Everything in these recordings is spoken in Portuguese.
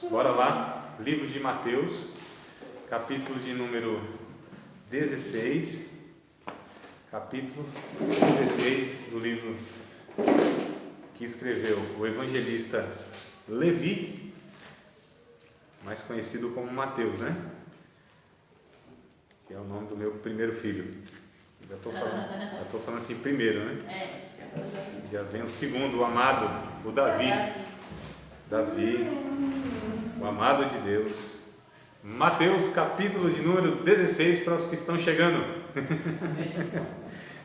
Bora lá, livro de Mateus, capítulo de número 16, capítulo 16 do livro que escreveu o evangelista Levi, mais conhecido como Mateus, né? Que é o nome do meu primeiro filho. Já estou falando assim primeiro, né? Já vem o segundo, o amado, o Davi. Davi, o amado de Deus. Mateus, capítulo de número 16, para os que estão chegando.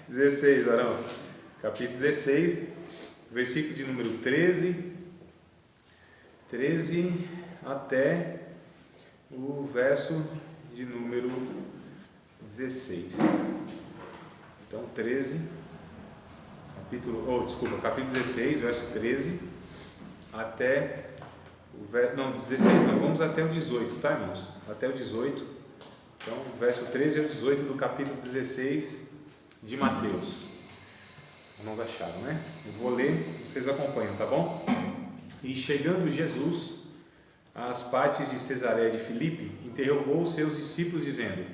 16, Arão. Capítulo 16, versículo de número 13 até o verso de número 16. Então, capítulo 16, verso 13 até o verso, não, 16 não, vamos até o 18, tá, irmãos? Até o 18. Então, verso 13 ao 18 do capítulo 16 de Mateus. Não acharam, né? Eu vou ler, vocês acompanham, tá bom? E chegando Jesus às partes de Cesareia de Filipe, interrogou os seus discípulos dizendo: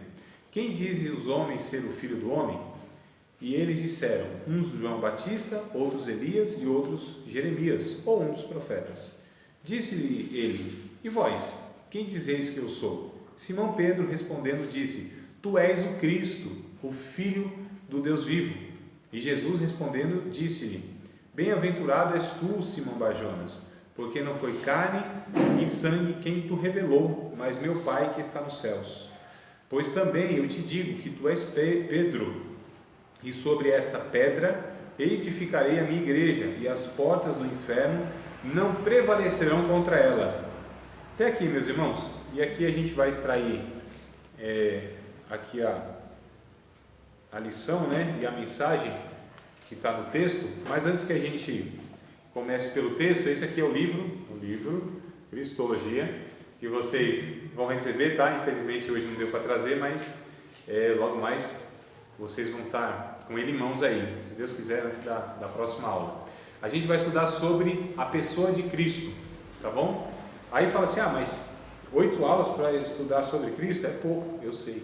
quem dizem os homens ser o Filho do Homem? E eles disseram, uns João Batista, outros Elias e outros Jeremias, ou um dos profetas. Disse-lhe ele: e vós, quem dizeis que eu sou? Simão Pedro respondendo disse: tu és o Cristo, o Filho do Deus vivo. E Jesus respondendo disse-lhe: bem-aventurado és tu, Simão Barjonas, porque não foi carne e sangue quem tu revelou, mas meu Pai que está nos céus. Pois também eu te digo que tu és Pedro, e sobre esta pedra edificarei a minha igreja, e as portas do inferno não prevalecerão contra ela. Até aqui, meus irmãos, e aqui a gente vai extrair aqui a lição, né, e a mensagem que está no texto. Mas antes que a gente comece pelo texto, esse aqui é o livro Cristologia, que vocês vão receber, tá? Infelizmente hoje não deu para trazer, mas logo mais vocês vão estar com ele em mãos aí, se Deus quiser, antes da próxima aula. A gente vai estudar sobre a pessoa de Cristo, tá bom? Aí fala assim, mas 8 aulas para estudar sobre Cristo é pouco, eu sei.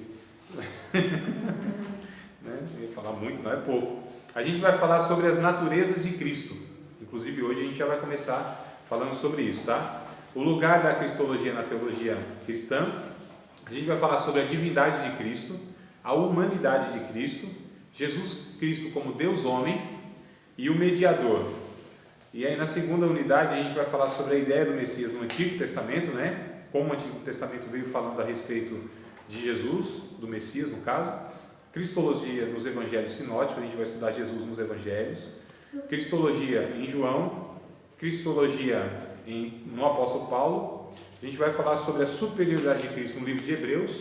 Né? Eu ia falar muito, não é pouco. A gente vai falar sobre as naturezas de Cristo, inclusive hoje a gente já vai começar falando sobre isso, tá? O lugar da cristologia na teologia cristã. A gente vai falar sobre a divindade de Cristo, a humanidade de Cristo, Jesus Cristo como Deus homem e o mediador. E aí na segunda unidade a gente vai falar sobre a ideia do Messias no Antigo Testamento, né? Como o Antigo Testamento veio falando a respeito de Jesus, do Messias no caso. Cristologia nos Evangelhos sinóticos, a gente vai estudar Jesus nos Evangelhos. Cristologia em João, Cristologia no Apóstolo Paulo. A gente vai falar sobre a superioridade de Cristo no livro de Hebreus.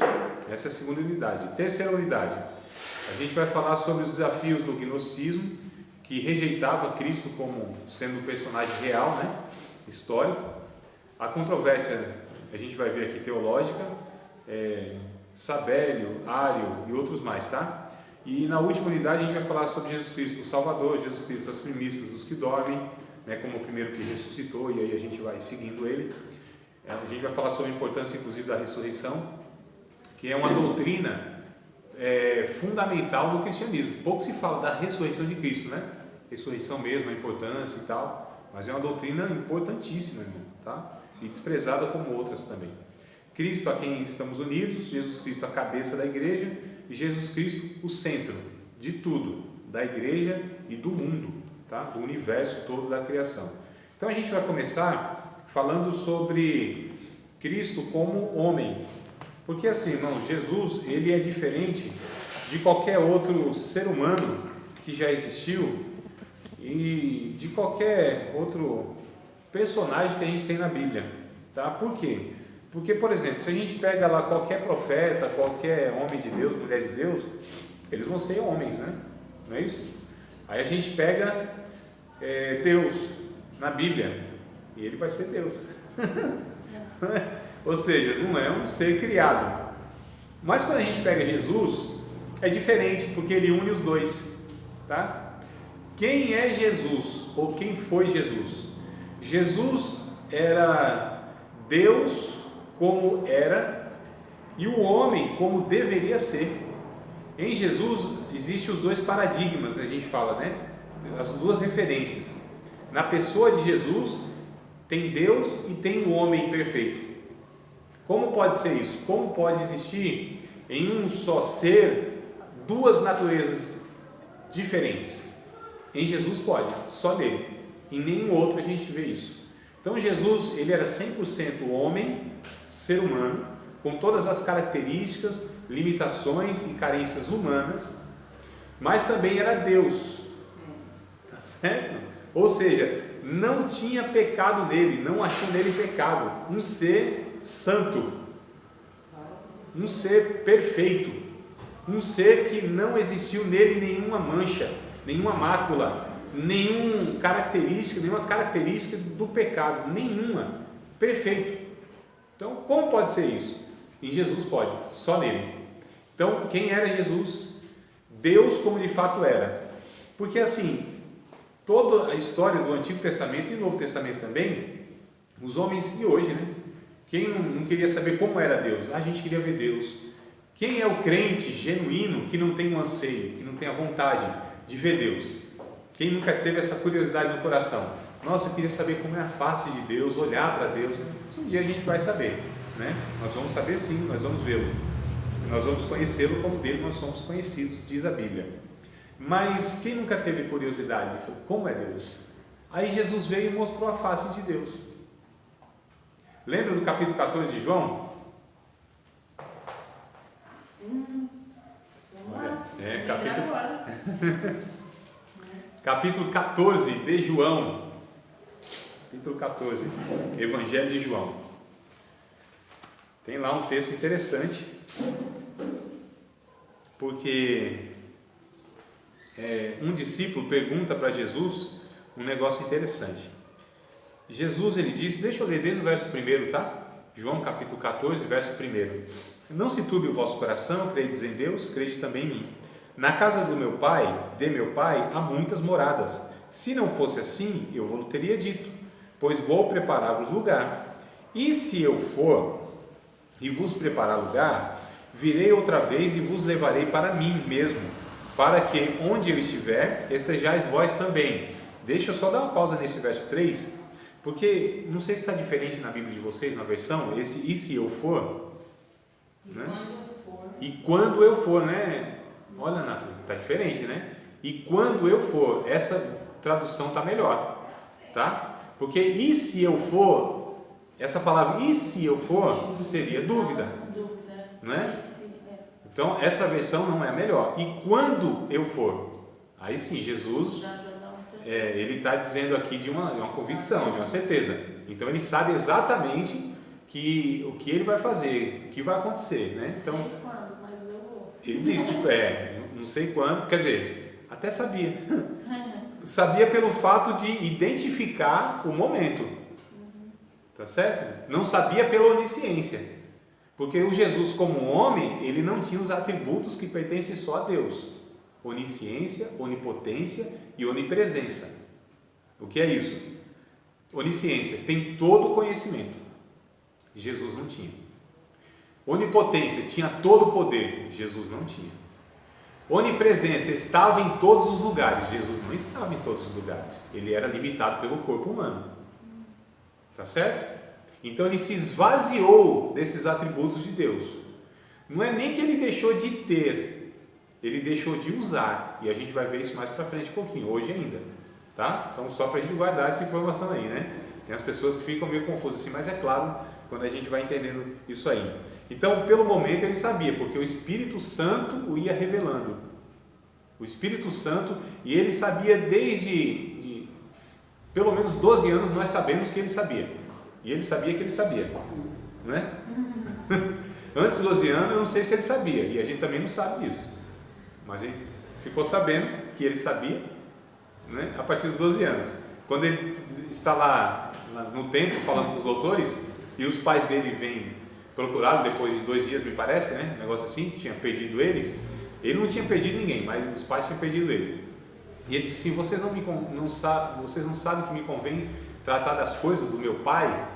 Essa é a segunda unidade. Terceira unidade, a gente vai falar sobre os desafios do gnosticismo, que rejeitava Cristo como sendo um personagem real, né? Histórico. A controvérsia, a gente vai ver aqui teológica, Sabélio, Ário e outros mais, tá? E na última unidade a gente vai falar sobre Jesus Cristo, o Salvador, Jesus Cristo, as primícias dos que dormem, né? Como o primeiro que ressuscitou, e aí a gente vai seguindo ele. A gente vai falar sobre a importância, inclusive, da ressurreição, que é uma doutrina fundamental do cristianismo. Pouco se fala da ressurreição de Cristo, né? Ressurreição mesmo, a importância e tal, mas é uma doutrina importantíssima, irmão, tá? E desprezada como outras também. Cristo a quem estamos unidos, Jesus Cristo a cabeça da igreja e Jesus Cristo o centro de tudo, da igreja e do mundo, tá? Do universo todo da criação. Então a gente vai começar falando sobre Cristo como homem, porque assim, irmão, Jesus ele é diferente de qualquer outro ser humano que já existiu e de qualquer outro personagem que a gente tem na Bíblia, tá? Por quê? Porque, por exemplo, se a gente pega lá qualquer profeta, qualquer homem de Deus, mulher de Deus, eles vão ser homens, né? Não é isso? Aí a gente pega Deus na Bíblia e ele vai ser Deus. Ou seja, não é um ser criado. Mas quando a gente pega Jesus, é diferente, porque ele une os dois, tá? Quem é Jesus? Ou quem foi Jesus? Jesus era Deus como era e o homem como deveria ser. Em Jesus existem os dois paradigmas, a gente fala, né? As duas referências. Na pessoa de Jesus tem Deus e tem o homem perfeito. Como pode ser isso? Como pode existir em um só ser duas naturezas diferentes? Em Jesus pode, só nele. Em nenhum outro a gente vê isso. Então Jesus, ele era 100% homem, ser humano, com todas as características, limitações e carências humanas, mas também era Deus, tá certo? Ou seja, não tinha pecado nele, não achou nele pecado, um ser santo, um ser perfeito, um ser que não existiu nele nenhuma mancha, nenhuma mácula, nenhuma característica do pecado, nenhuma, perfeito. Então, como pode ser isso? Em Jesus pode, só nele. Então, quem era Jesus? Deus como de fato era. Porque assim, toda a história do Antigo Testamento e do Novo Testamento também, os homens, e hoje, né? Quem não queria saber como era Deus? A gente queria ver Deus. Quem é o crente genuíno que não tem um anseio, que não tem a vontade de ver Deus? Quem nunca teve essa curiosidade no coração? Nossa, eu queria saber como é a face de Deus, olhar para Deus. Isso um dia a gente vai saber, né? Nós vamos saber sim, nós vamos vê-lo. Nós vamos conhecê-lo como dele nós somos conhecidos, diz a Bíblia. Mas quem nunca teve curiosidade? Como é Deus? Aí Jesus veio e mostrou a face de Deus. Lembra do capítulo 14 de João? Capítulo 14 de João. Capítulo 14, Evangelho de João. Tem lá um texto interessante, porque um discípulo pergunta para Jesus um negócio interessante. Jesus, ele disse, deixa eu ler desde o verso 1, tá? João capítulo 14, verso 1. Não se turbe o vosso coração, credes em Deus, crede também em mim. Na casa de meu pai, há muitas moradas. Se não fosse assim, eu vos teria dito, pois vou preparar-vos lugar. E se eu for e vos preparar lugar, virei outra vez e vos levarei para mim mesmo, para que onde eu estiver, estejais vós também. Deixa eu só dar uma pausa nesse verso 3, porque não sei se está diferente na Bíblia de vocês, na versão, esse e se eu for, né? E quando eu for, né? Olha, Nath, está diferente, né? E quando eu for, essa tradução está melhor, tá? Porque e se eu for, essa palavra e se eu for seria dúvida, não é? Então essa versão não é a melhor. E quando eu for, aí sim, Jesus, ele está dizendo aqui de uma convicção, de uma certeza. Então ele sabe exatamente o que ele vai fazer, o que vai acontecer, né? Então ele disse, não sei quando, quer dizer, até sabia. Sabia pelo fato de identificar o momento, tá certo? Não sabia pela onisciência, porque o Jesus como homem, ele não tinha os atributos que pertencem só a Deus: onisciência, onipotência e onipresença. O que é isso? Onisciência tem todo o conhecimento, Jesus não tinha. Onipotência tinha todo o poder, Jesus não tinha. Onipresença estava em todos os lugares, Jesus não estava em todos os lugares, ele era limitado pelo corpo humano, tá certo? Então ele se esvaziou desses atributos de Deus. Não é nem que ele deixou de ter, ele deixou de usar, e a gente vai ver isso mais para frente um pouquinho, hoje ainda, tá? Então só para a gente guardar essa informação aí, né? Tem as pessoas que ficam meio confusas assim, mas é claro, quando a gente vai entendendo isso aí. Então, pelo momento ele sabia, porque o Espírito Santo o ia revelando. O Espírito Santo, e ele sabia desde pelo menos 12 anos, nós sabemos que ele sabia. E ele sabia que ele sabia, não é? Antes de 12 anos, eu não sei se ele sabia, e a gente também não sabe disso. Mas a gente ficou sabendo que ele sabia, né, a partir dos 12 anos. Quando ele está lá no templo falando com os doutores, e os pais dele vêm procurá-lo depois de 2 dias, me parece, né? Um negócio assim, que tinha perdido ele. Ele não tinha perdido ninguém, mas os pais tinham perdido ele. E ele disse assim: vocês não sabem que me convém tratar das coisas do meu pai?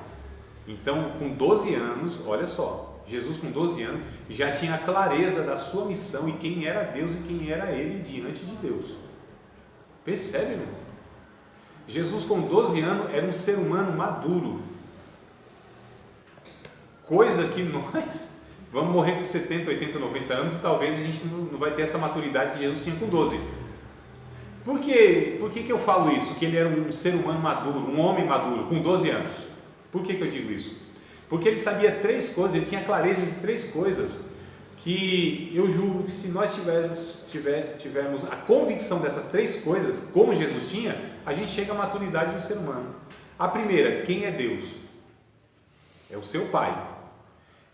Então, com 12 anos, olha só, Jesus com 12 anos já tinha a clareza da sua missão e quem era Deus e quem era ele diante de Deus. Percebe, irmão? Jesus com 12 anos era um ser humano maduro, coisa que nós vamos morrer com 70, 80, 90 anos e talvez a gente não vai ter essa maturidade que Jesus tinha com 12. Por que eu falo isso? Que ele era um ser humano maduro, um homem maduro, com 12 anos. Por que eu digo isso? Porque ele sabia 3 coisas, ele tinha clareza de 3 coisas, que eu julgo que se nós tivermos a convicção dessas 3 coisas, como Jesus tinha, a gente chega à maturidade de um ser humano. A primeira, quem é Deus? É o seu Pai.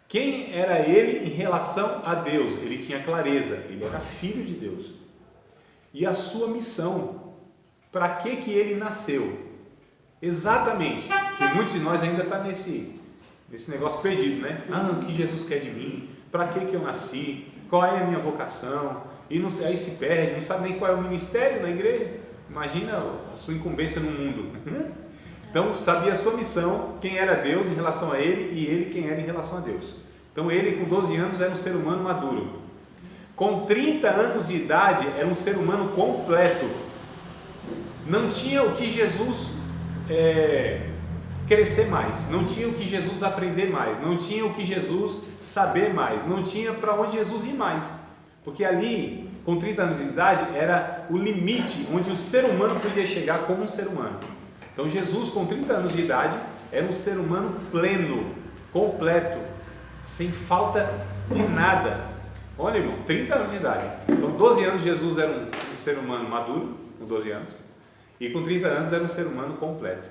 Quem era ele em relação a Deus? Ele tinha clareza, ele era filho de Deus. E a sua missão, para que ele nasceu? Exatamente, que muitos de nós ainda estão nesse negócio perdido, né? O que Jesus quer de mim? Para que eu nasci? Qual é a minha vocação? E não, aí se perde, não sabe nem qual é o ministério na igreja. Imagina a sua incumbência no mundo. Então sabia a sua missão, quem era Deus em relação a ele e ele quem era em relação a Deus. Então ele com 12 anos era um ser humano maduro. Com 30 anos de idade era um ser humano completo. Não tinha o que Jesus crescer mais, não tinha o que Jesus aprender mais, não tinha o que Jesus saber mais, não tinha para onde Jesus ir mais, porque ali, com 30 anos de idade, era o limite onde o ser humano podia chegar como um ser humano. Então Jesus, com 30 anos de idade, era um ser humano pleno, completo, sem falta de nada. Olha, irmão, 30 anos de idade. Então 12 anos Jesus era um ser humano maduro, com 12 anos, e com 30 anos era um ser humano completo.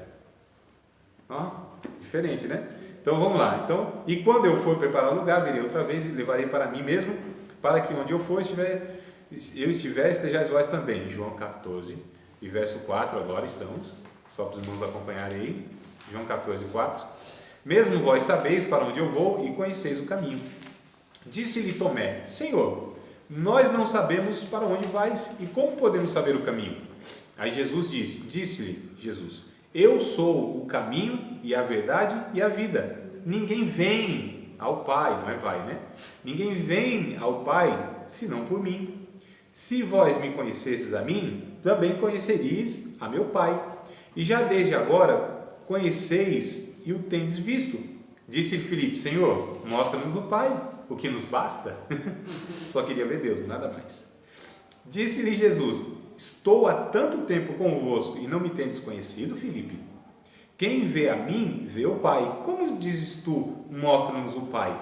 Diferente, né? Então vamos lá. Então, e quando eu for preparar o lugar, virei outra vez e levarei para mim mesmo, para que onde eu for estejais vós também. João 14 e verso 4, agora estamos, só para os irmãos acompanharem aí. João 14, 4. Mesmo vós sabeis para onde eu vou e conheceis o caminho. Disse-lhe Tomé: Senhor, nós não sabemos para onde vais e como podemos saber o caminho? Aí Jesus disse-lhe Jesus: Eu sou o caminho e a verdade e a vida. Ninguém vem ao Pai, não é vai, né? Ninguém vem ao Pai senão por mim. Se vós me conhecesseis a mim, também conheceríeis a meu Pai. E já desde agora conheceis e o tendes visto. Disse-lhe Filipe: Senhor, mostra-nos o Pai, o que nos basta. Só queria ver Deus, nada mais. Disse-lhe Jesus: Estou há tanto tempo convosco e não me tendes conhecido, Filipe? Quem vê a mim, vê o Pai. Como dizes tu, mostra-nos o Pai?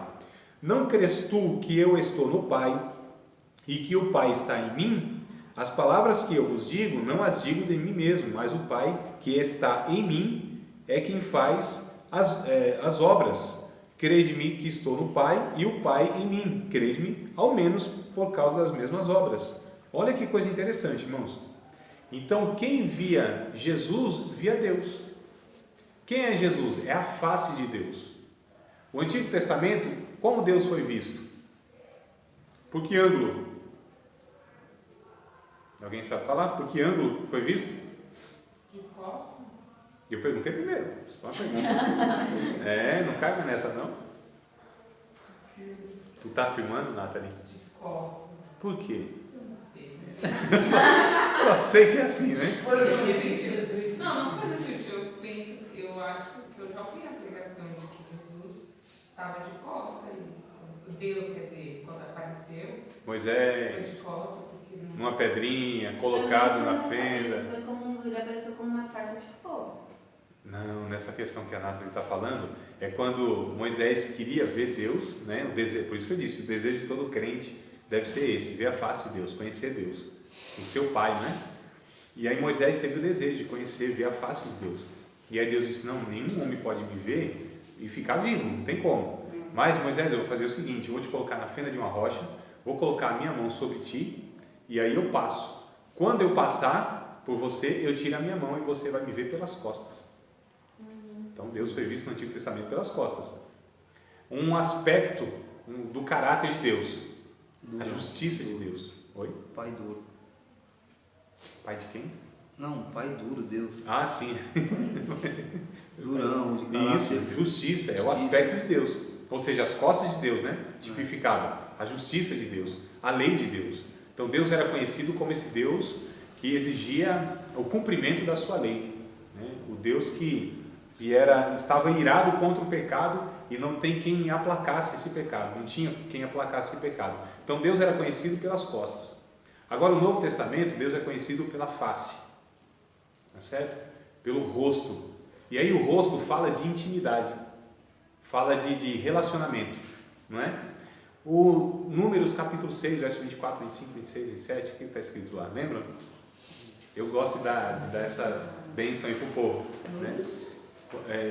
Não crês tu que eu estou no Pai e que o Pai está em mim? As palavras que eu vos digo, não as digo de mim mesmo, mas o Pai que está em mim é quem faz as obras. Crede-me que estou no Pai e o Pai em mim. Crede-me, ao menos por causa das mesmas obras. Olha que coisa interessante, irmãos. Então, quem via Jesus, via Deus. Quem é Jesus? É a face de Deus. O Antigo Testamento, como Deus foi visto? Por que ângulo? Alguém sabe falar? Por que ângulo foi visto? De costas. Eu perguntei primeiro. Só uma pergunta. Não caiba nessa, não? Tu está afirmando, Nathalie? De costas. Por quê? Sei. Só sei que é assim, né? Não foi no sentido. Eu acho que eu já ouvi a pregação de que Jesus estava de costas e Deus, quer dizer, quando apareceu, Moisés, foi de costas porque não... numa pedrinha, colocado na fenda. Ele apareceu como uma sarça de fogo. Não, nessa questão que a Nathalie está falando, é quando Moisés queria ver Deus, né? O desejo, por isso que eu disse, o desejo de todo crente deve ser esse, ver a face de Deus, conhecer Deus, o seu Pai, né? E aí Moisés teve o desejo de conhecer, ver a face de Deus. E aí Deus disse: não, nenhum homem pode me ver e ficar vivo, não tem como. Mas Moisés, eu vou fazer o seguinte: eu vou te colocar na fenda de uma rocha, vou colocar a minha mão sobre ti e aí eu passo. Quando eu passar por você, eu tiro a minha mão e você vai me ver pelas costas. Então Deus foi visto no Antigo Testamento pelas costas. Um aspecto do caráter de Deus, a justiça de Deus. Oi? Pai duro. Pai de quem? Não, pai duro, Deus. Ah, sim. Durão, de caráter. Isso, justiça, é o aspecto de Deus. Ou seja, as costas de Deus, né? Tipificado. A justiça de Deus, a lei de Deus. Então Deus era conhecido como esse Deus que exigia o cumprimento da sua lei, né? O Deus que estava irado contra o pecado e não tem quem aplacasse esse pecado, não tinha quem aplacasse esse pecado. Então Deus era conhecido pelas costas. Agora no Novo Testamento Deus é conhecido pela face, tá certo? Pelo rosto. E aí o rosto fala de intimidade, fala de relacionamento, não é? O Números capítulo 6, verso 24, 25, 26, 27, o que está escrito lá? Lembra? Eu gosto de dar essa bênção aí para o povo, né?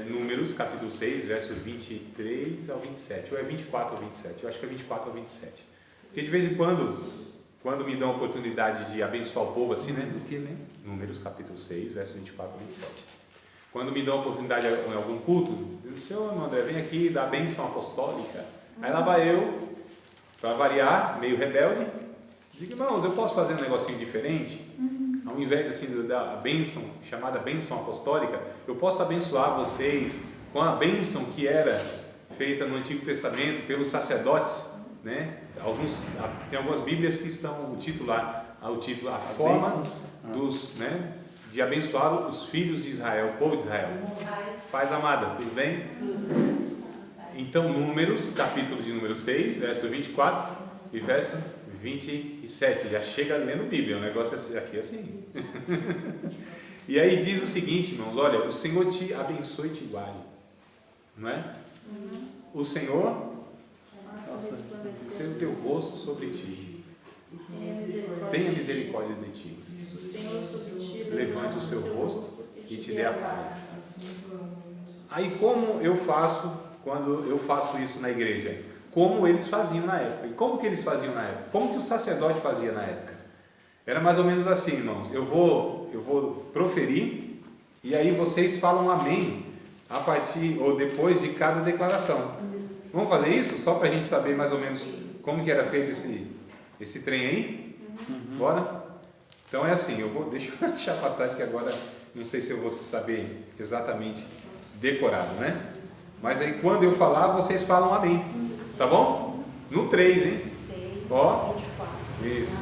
Números capítulo 6, verso 23 ao 27, ou é 24 ao 27, eu acho que é 24 ao 27, porque de vez em quando me dão a oportunidade de abençoar o povo assim, né? Do que mesmo? Números capítulo 6, verso 24 ao 27, quando me dão a oportunidade em algum culto, eu digo, Senhor André, vem aqui dar a bênção apostólica, aí lá vai eu, para variar, meio rebelde, digo, irmãos, eu posso fazer um negocinho diferente? Ao invés assim, da bênção, chamada bênção apostólica, eu posso abençoar vocês com a bênção que era feita no Antigo Testamento pelos sacerdotes, né? Tem algumas Bíblias que estão o título a forma de abençoar os filhos de Israel, o povo de Israel. Paz amada, tudo bem? Então, Números, capítulo de número 6, verso 24 e verso 27, já chega lendo Bíblia, o negócio aqui é assim. E aí diz o seguinte, irmãos, olha, o Senhor te abençoe e te guarde, não é? O Senhor seja o teu rosto sobre ti, tenha misericórdia de ti, levante o seu rosto e te dê a paz. Aí como eu faço quando eu faço isso na igreja? Como eles faziam na época. E como que eles faziam na época? Como que o sacerdote fazia na época? Era mais ou menos assim, irmãos. Eu vou proferir e aí vocês falam amém a partir ou depois de cada declaração. Vamos fazer isso? Só para a gente saber mais ou menos como que era feito esse trem aí? Bora? Então é assim, deixa eu achar a passagem que agora não sei se eu vou saber exatamente decorado, né? Mas aí quando eu falar, vocês falam amém. Tá bom? No 3, hein? 6, Ó. 24. Isso.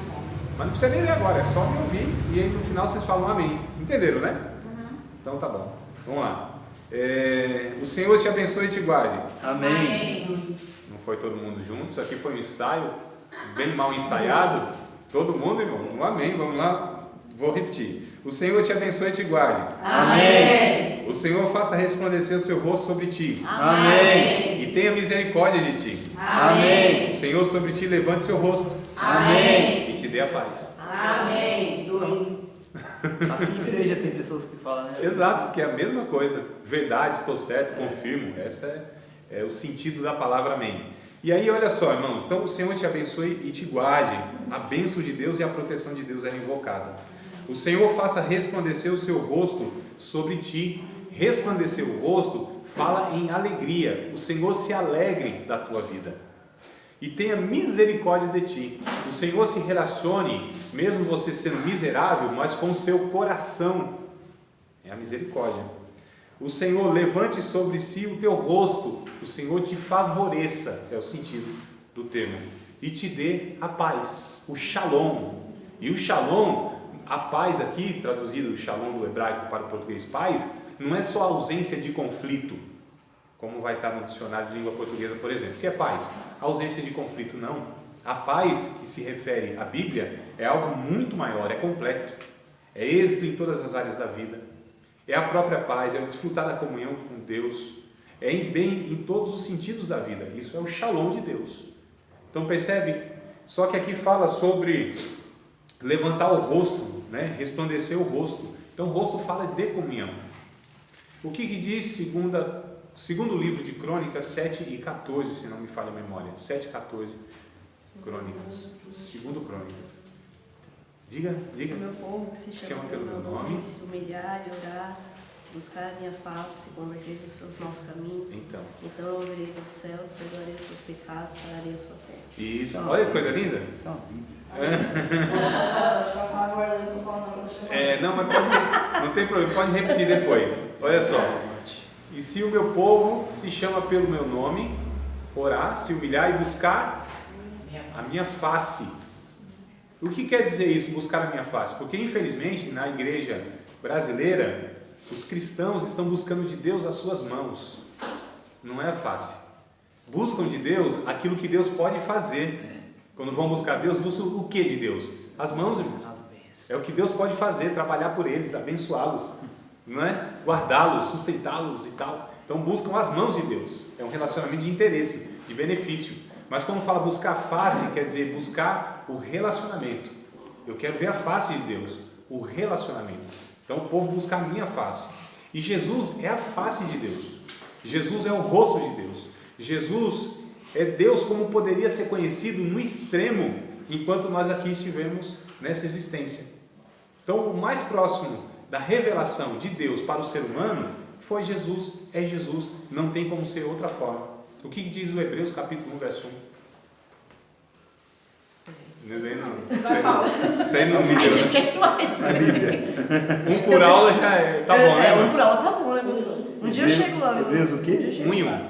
Mas não precisa nem ler agora, é só me ouvir e aí no final vocês falam amém. Entenderam, né? Então tá bom. Vamos lá. O Senhor te abençoe e te guarde. Amém. Não foi todo mundo junto, isso aqui foi um ensaio bem mal ensaiado. Todo mundo, irmão? Um amém. Vamos lá. Vou repetir. O Senhor te abençoe e te guarde. Amém. O Senhor faça resplandecer o seu rosto sobre ti. Amém. E tenha misericórdia de ti. Amém. O Senhor sobre ti levante seu rosto. Amém. E te dê a paz. Amém. Assim seja, tem pessoas que falam, né? Exato, que é a mesma coisa. Verdade, estou certo, confirmo. Essa é o sentido da palavra amém. E aí, olha só, irmãos. Então, o Senhor te abençoe e te guarde. A bênção de Deus e a proteção de Deus é invocada. O Senhor faça resplandecer o seu rosto sobre ti. Resplandecer o rosto fala em alegria. O Senhor se alegre da tua vida e tenha misericórdia de ti. O Senhor se relacione, mesmo você sendo miserável, mas com o seu coração. É a misericórdia. O Senhor levante sobre si o teu rosto. O Senhor te favoreça, é o sentido do termo, e te dê a paz, o shalom. E o shalom, a paz aqui, traduzido o shalom do hebraico para o português paz, não é só a ausência de conflito, como vai estar no dicionário de língua portuguesa, por exemplo. O que é paz? A ausência de conflito, não. A paz que se refere à Bíblia é algo muito maior, é completo. É êxito em todas as áreas da vida. É a própria paz, é o desfrutar da comunhão com Deus. É bem em todos os sentidos da vida. Isso é o shalom de Deus. Então percebe? Só que aqui fala sobre levantar o rosto, né? Resplandecer o rosto. Então o rosto fala de comunhão. O que diz segundo livro de Crônicas 7 e 14, se não me falha a memória. 7 e 14 Crônicas. Segundo Crônicas. Diga. O meu povo que se chama pelo meu nome, se humilhar e orar, buscar a minha face, se converter dos seus maus caminhos. Então eu ouvirei dos céus, perdoarei os seus pecados, sararei a sua terra. Isso. Olha que coisa linda. Acho que ela fala aguardando pra eu falar o nome da chamada. Não, mas não tem problema, pode repetir depois. Olha só. E se o meu povo se chama pelo meu nome, orar, se humilhar e buscar a minha face. O que quer dizer isso, buscar a minha face? Porque infelizmente na igreja brasileira, os cristãos estão buscando de Deus as suas mãos, não é a face. Buscam de Deus aquilo que Deus pode fazer. Quando vão buscar Deus, buscam o que de Deus? As mãos, irmãos. É o que Deus pode fazer, trabalhar por eles, abençoá-los, não é? Guardá-los, sustentá-los e tal. Então buscam as mãos de Deus. É um relacionamento de interesse, de benefício. Mas quando fala buscar a face, quer dizer buscar o relacionamento. Eu quero ver a face de Deus, o relacionamento. Então o povo busca a minha face. E Jesus é a face de Deus. Jesus é o rosto de Deus. Jesus é Deus como poderia ser conhecido no extremo, enquanto nós aqui estivemos nessa existência. Então o mais próximo da revelação de Deus para o ser humano foi Jesus, é Jesus, não tem como ser outra forma. O que diz o Hebreus capítulo 1, verso 1? Isso aí não me Aí vocês querem mais. a Bíblia. Um por aula já tá bom, né? Um por aula tá bom, né, professor? Um dia eu chego lá. Hebreus o quê? Um dia eu chego 1 e 1. lá.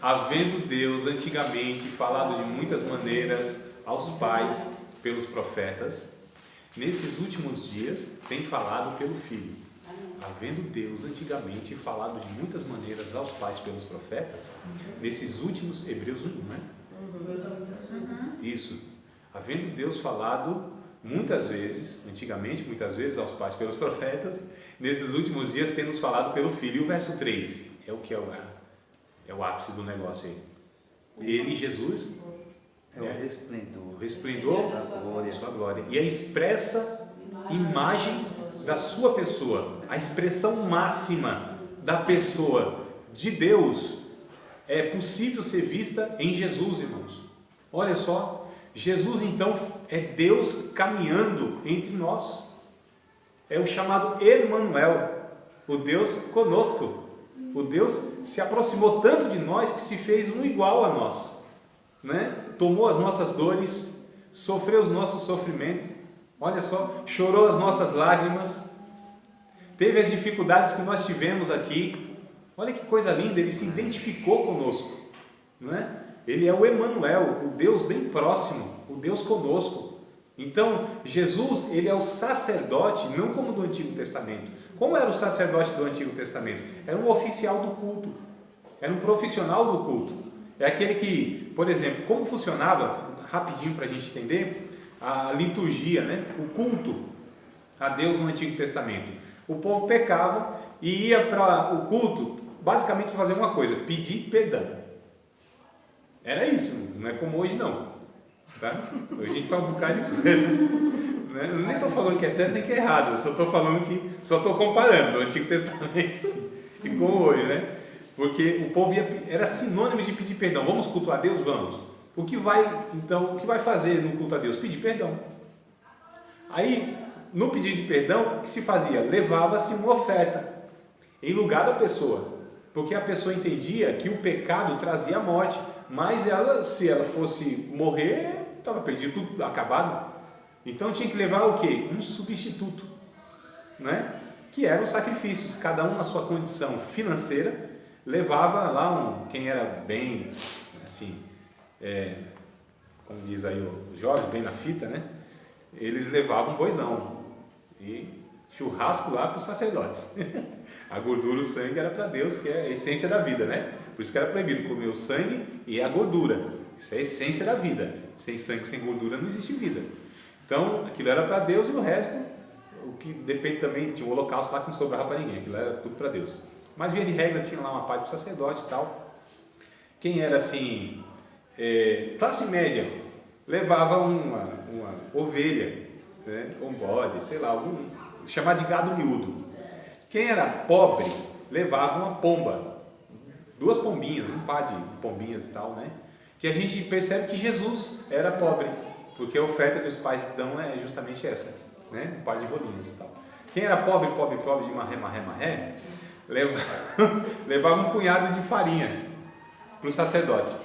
Havendo Deus antigamente falado de muitas maneiras aos pais pelos profetas, nesses últimos dias tem falado pelo Filho. Havendo Deus antigamente falado de muitas maneiras aos pais pelos profetas, nesses últimos, Hebreus 1, né? Isso. Havendo Deus falado muitas vezes, antigamente, muitas vezes aos pais pelos profetas, nesses últimos dias tem nos falado pelo Filho. E o verso 3 é o que é o ápice do negócio aí. Ele, Jesus, É o o resplendor da glória. da sua glória e a expressa imagem da sua pessoa, a expressão máxima da pessoa de Deus é possível ser vista em Jesus, irmãos. Olha só, Jesus então é Deus caminhando entre nós, é o chamado Emmanuel, o Deus conosco. O Deus se aproximou tanto de nós que se fez um igual a nós, né? Tomou as nossas dores, sofreu os nossos sofrimentos, olha só, chorou as nossas lágrimas, teve as dificuldades que nós tivemos aqui. Olha que coisa linda, ele se identificou conosco, não é? Ele é o Emmanuel, o Deus bem próximo, o Deus conosco. Então, Jesus, ele é o sacerdote, não como do Antigo Testamento. Como era o sacerdote do Antigo Testamento? Era um oficial do culto, era um profissional do culto. É aquele que, por exemplo, como funcionava, rapidinho para a gente entender, a liturgia, né? O culto a Deus no Antigo Testamento. O povo pecava e ia para o culto, basicamente fazer uma coisa, pedir perdão. Era isso, não é como hoje não. Tá? Hoje a gente fala um bocado de coisa. Eu nem estou falando que é certo nem que é errado, eu só estou falando que, só estou comparando o Antigo Testamento e com hoje, né? Porque o povo era sinônimo de pedir perdão. Vamos cultuar a Deus? Vamos. O que vai fazer no culto a Deus? Pedir perdão. Aí, no pedido de perdão, o que se fazia? Levava-se uma oferta em lugar da pessoa, porque a pessoa entendia que o pecado trazia a morte, mas ela, se ela fosse morrer, estava perdido, tudo acabado. Então tinha que levar o quê? Um substituto, né? Que eram os sacrifícios, cada um na sua condição financeira, levava lá quem era bem, assim, como diz aí o Jorge, bem na fita, né? Eles levavam um boizão e churrasco lá para os sacerdotes. A gordura, o sangue era para Deus, que é a essência da vida, né? Por isso que era proibido comer o sangue e a gordura. Isso é a essência da vida. Sem sangue, sem gordura não existe vida. Então, aquilo era para Deus e o resto, o que depende também, tinha um holocausto lá que não sobrava para ninguém, aquilo era tudo para Deus. Mas, via de regra, tinha lá uma parte do sacerdote e tal. Quem era assim, classe média, levava uma ovelha, né, um bode, sei lá, chamado de gado miúdo. Quem era pobre, levava uma pomba, 2 pombinhas, um par de pombinhas e tal, né? Que a gente percebe que Jesus era pobre, porque a oferta que os pais dão é justamente essa, né? Um par de bolinhas e tal. Quem era pobre de marré, levava um punhado de farinha para o sacerdote.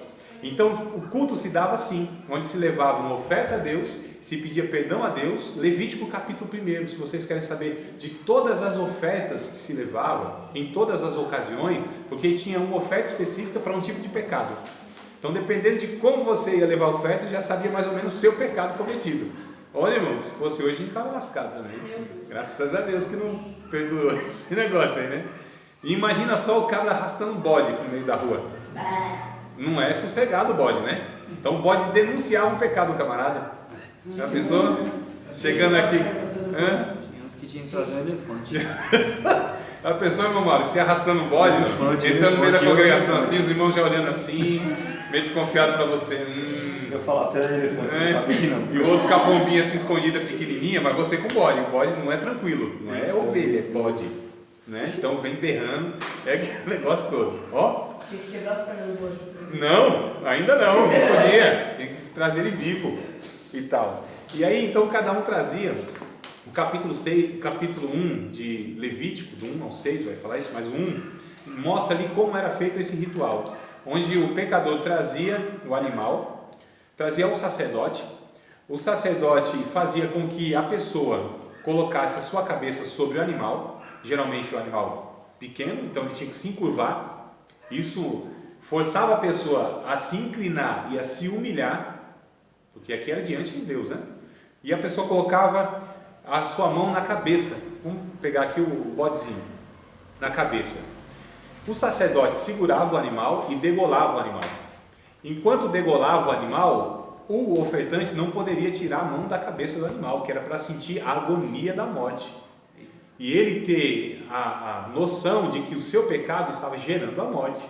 Então o culto se dava assim, onde se levava uma oferta a Deus, se pedia perdão a Deus. Levítico capítulo 1, se vocês querem saber de todas as ofertas que se levavam, em todas as ocasiões, porque tinha uma oferta específica para um tipo de pecado. Então, dependendo de como você ia levar a oferta, já sabia mais ou menos o seu pecado cometido. Olha, irmão, se fosse hoje a gente estava lascado também. Graças a Deus que não perdoou esse negócio aí, né? E imagina só o cara arrastando um bode no meio da rua. Não é sossegado o bode, né? Então o bode denunciava um pecado do camarada. Já pensou? Chegando aqui. Tinha uns que tinham que trazer um elefante. A pessoa, irmão Mauro, se arrastando um bode, entrando no meio da congregação assim, os irmãos já olhando assim, meio desconfiado para você. Eu falar, pera elefante, E o outro com a bombinha assim escondida, pequenininha, mas você com bode. O bode não é tranquilo, não é ovelha, é bode. Né? Então vem berrando, é aquele negócio todo. Ó. Tinha que quebrar as pernas do bode. Não, ainda não podia. Tinha que trazer ele vivo e tal. E aí então cada um trazia. O capítulo 1 de Levítico, do 1 ao 6, vai falar isso, mas o 1 mostra ali como era feito esse ritual, onde o pecador trazia o animal, trazia ao sacerdote, o sacerdote fazia com que a pessoa colocasse a sua cabeça sobre o animal, geralmente o animal pequeno, então ele tinha que se encurvar, isso forçava a pessoa a se inclinar e a se humilhar, porque aqui era diante de Deus, né? E a pessoa colocava a sua mão na cabeça. Vamos pegar aqui o bodezinho na cabeça. O sacerdote segurava o animal e degolava o animal. Enquanto degolava o animal, o ofertante não poderia tirar a mão da cabeça do animal, que era para sentir a agonia da morte. E ele ter a noção de que o seu pecado estava gerando a morte.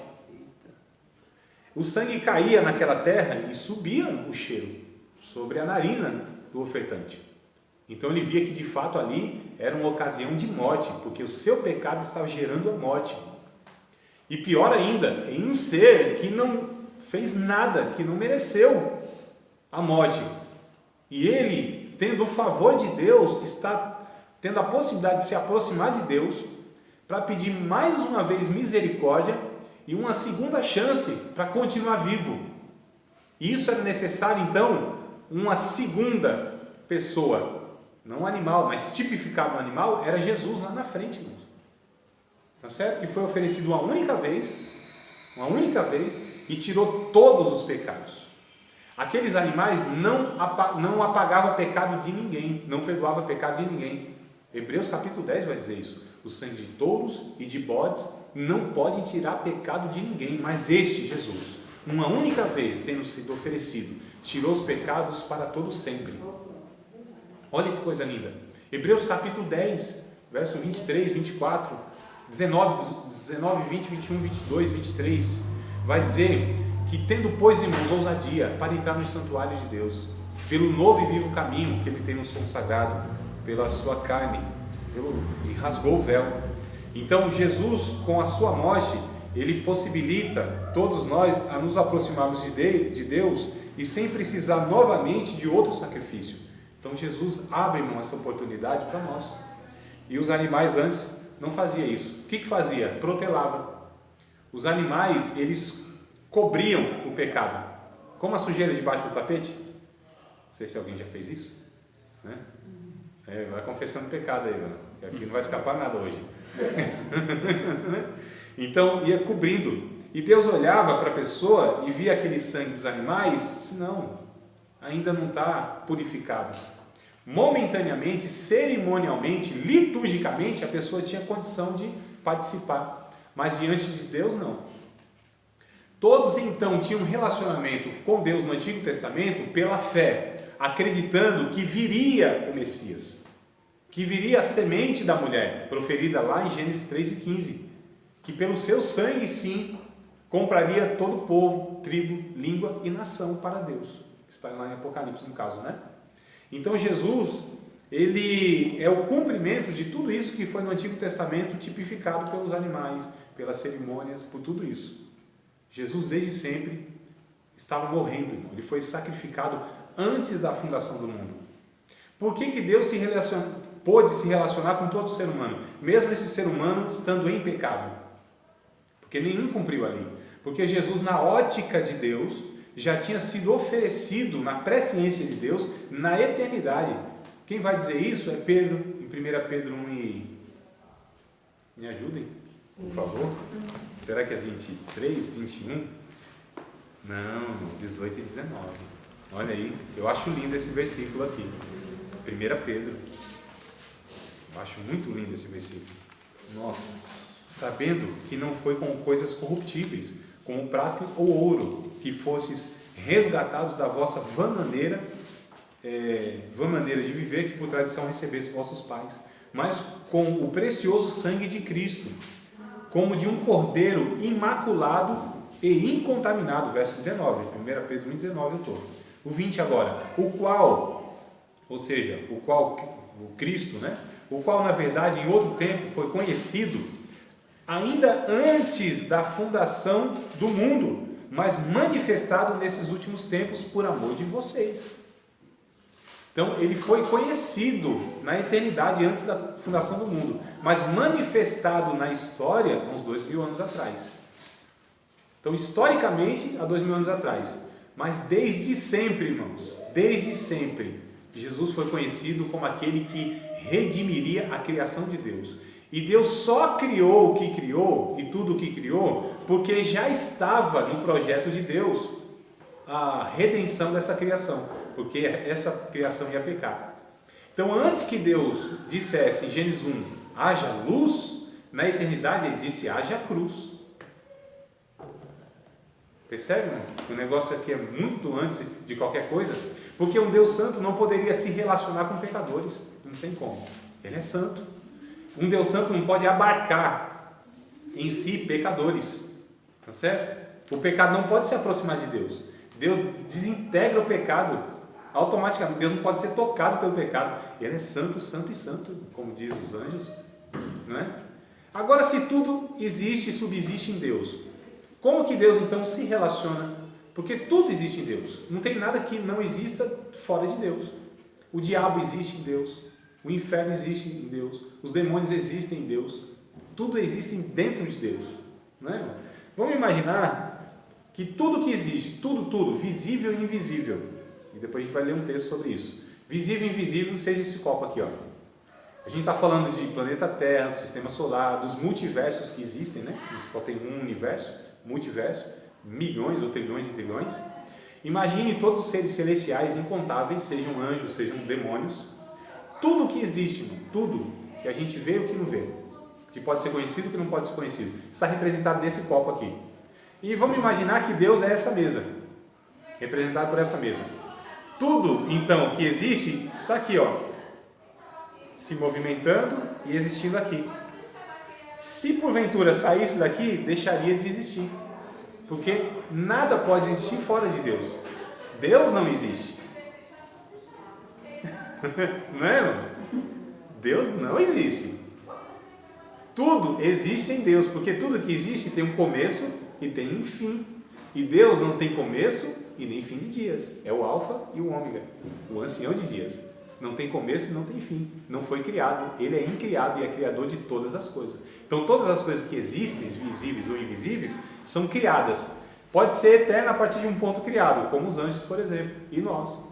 O sangue caía naquela terra e subia o cheiro sobre a narina do ofertante. Então ele via que de fato ali era uma ocasião de morte, porque o seu pecado estava gerando a morte. E pior ainda, em um ser que não fez nada, que não mereceu a morte. E ele, tendo o favor de Deus, está tendo a possibilidade de se aproximar de Deus para pedir mais uma vez misericórdia e uma segunda chance para continuar vivo. E isso era necessário então uma segunda pessoa. Não um animal, mas tipificado no animal, era Jesus lá na frente, irmãos. Tá certo? Que foi oferecido uma única vez, e tirou todos os pecados. Aqueles animais não apagavam o pecado de ninguém, não perdoava o pecado de ninguém. Hebreus capítulo 10 vai dizer isso. O sangue de touros e de bodes não pode tirar pecado de ninguém, mas este Jesus, uma única vez tendo sido oferecido, tirou os pecados para todo sempre. Olha que coisa linda. Hebreus capítulo 10, verso 23, 24, 19, 20, 21, 22, 23, vai dizer que tendo, pois, irmãos, ousadia para entrar no santuário de Deus, pelo novo e vivo caminho que Ele tem nos consagrado, pela sua carne, e rasgou o véu. Então Jesus, com a sua morte, Ele possibilita todos nós a nos aproximarmos de Deus e sem precisar novamente de outro sacrifício. Então Jesus abre, irmão, essa oportunidade para nós. E os animais antes não faziam isso. O que fazia? Protelava. Os animais, eles cobriam o pecado. Como a sujeira debaixo do tapete. Não sei se alguém já fez isso, né? Vai confessando pecado aí, mano. Aqui não vai escapar nada hoje. Então ia cobrindo. E Deus olhava para a pessoa e via aquele sangue dos animais. Não, ainda não está purificado. Momentaneamente, cerimonialmente, liturgicamente, a pessoa tinha condição de participar, mas diante de Deus não. Todos então tinham um relacionamento com Deus no Antigo Testamento pela fé, acreditando que viria o Messias, que viria a semente da mulher, proferida lá em Gênesis 3:15, que pelo seu sangue sim compraria todo o povo, tribo, língua e nação para Deus. Está lá em Apocalipse no caso, né? Então Jesus, ele é o cumprimento de tudo isso que foi no Antigo Testamento tipificado pelos animais, pelas cerimônias, por tudo isso. Jesus desde sempre estava morrendo, irmão. Ele foi sacrificado antes da fundação do mundo. Por que Deus pôde se relacionar com todo ser humano, mesmo esse ser humano estando em pecado? Porque nenhum cumpriu ali. Porque Jesus, na ótica de Deus, já tinha sido oferecido na presciência de Deus na eternidade. Quem vai dizer isso é Pedro, em 1 Pedro 1 e... Me ajudem, por favor. Será que é 23, 21? Não, 18 e 19. Olha aí, eu acho lindo esse versículo aqui. 1 Pedro. Eu acho muito lindo esse versículo. Nossa, sabendo que não foi com coisas corruptíveis, como prata ou ouro, que fostes resgatados da vossa vã maneira de viver, que por tradição recebeste vossos pais, mas com o precioso sangue de Cristo, como de um cordeiro imaculado e incontaminado, verso 19, 1 Pedro 1, 19 eu estou. O 20 agora, o qual, o Cristo, né? O qual na verdade em outro tempo foi conhecido, ainda antes da fundação do mundo, mas manifestado nesses últimos tempos por amor de vocês. Então ele foi conhecido na eternidade antes da fundação do mundo, mas manifestado na história uns 2000 anos atrás. Então historicamente há 2000 anos atrás, mas desde sempre, irmãos, desde sempre, Jesus foi conhecido como aquele que redimiria a criação de Deus. E Deus só criou o que criou e tudo o que criou porque já estava no projeto de Deus a redenção dessa criação, porque essa criação ia pecar. Então antes que Deus dissesse em Gênesis 1, haja luz, na eternidade ele disse, haja cruz. Percebe, irmão? O negócio aqui é muito antes de qualquer coisa, porque um Deus santo não poderia se relacionar com pecadores, não tem como, ele é santo. Um Deus santo não pode abarcar em si pecadores, tá certo? O pecado não pode se aproximar de Deus. Deus desintegra o pecado automaticamente. Deus não pode ser tocado pelo pecado. Ele é santo, santo e santo, como diz os anjos, não é? Agora, se tudo existe e subsiste em Deus, como que Deus então se relaciona? Porque tudo existe em Deus. Não tem nada que não exista fora de Deus. O diabo existe em Deus. O inferno existe em Deus, os demônios existem em Deus, tudo existe dentro de Deus, não é? Vamos imaginar que tudo que existe, tudo, visível e invisível, e depois a gente vai ler um texto sobre isso, visível e invisível, seja esse copo aqui, ó. A gente está falando de planeta Terra, do sistema solar, dos multiversos que existem, né? Só tem um universo, multiverso, milhões ou trilhões e trilhões. Imagine todos os seres celestiais incontáveis, sejam anjos, sejam demônios. Tudo que existe, tudo que a gente vê e o que não vê, que pode ser conhecido e o que não pode ser conhecido, está representado nesse copo aqui. E vamos imaginar que Deus é essa mesa, representado por essa mesa. Tudo, então, que existe, está aqui, ó, se movimentando e existindo aqui. Se porventura saísse daqui, deixaria de existir, porque nada pode existir fora de Deus. Deus não existe. Não é, irmão? Deus não existe. Tudo existe em Deus, porque tudo que existe tem um começo e tem um fim. E Deus não tem começo e nem fim de dias. É o alfa e o ômega, o ancião de dias. Não tem começo e não tem fim. Não foi criado. Ele é incriado e é criador de todas as coisas. Então todas as coisas que existem, visíveis ou invisíveis, são criadas. Pode ser eterna a partir de um ponto criado, como os anjos, por exemplo, e nós.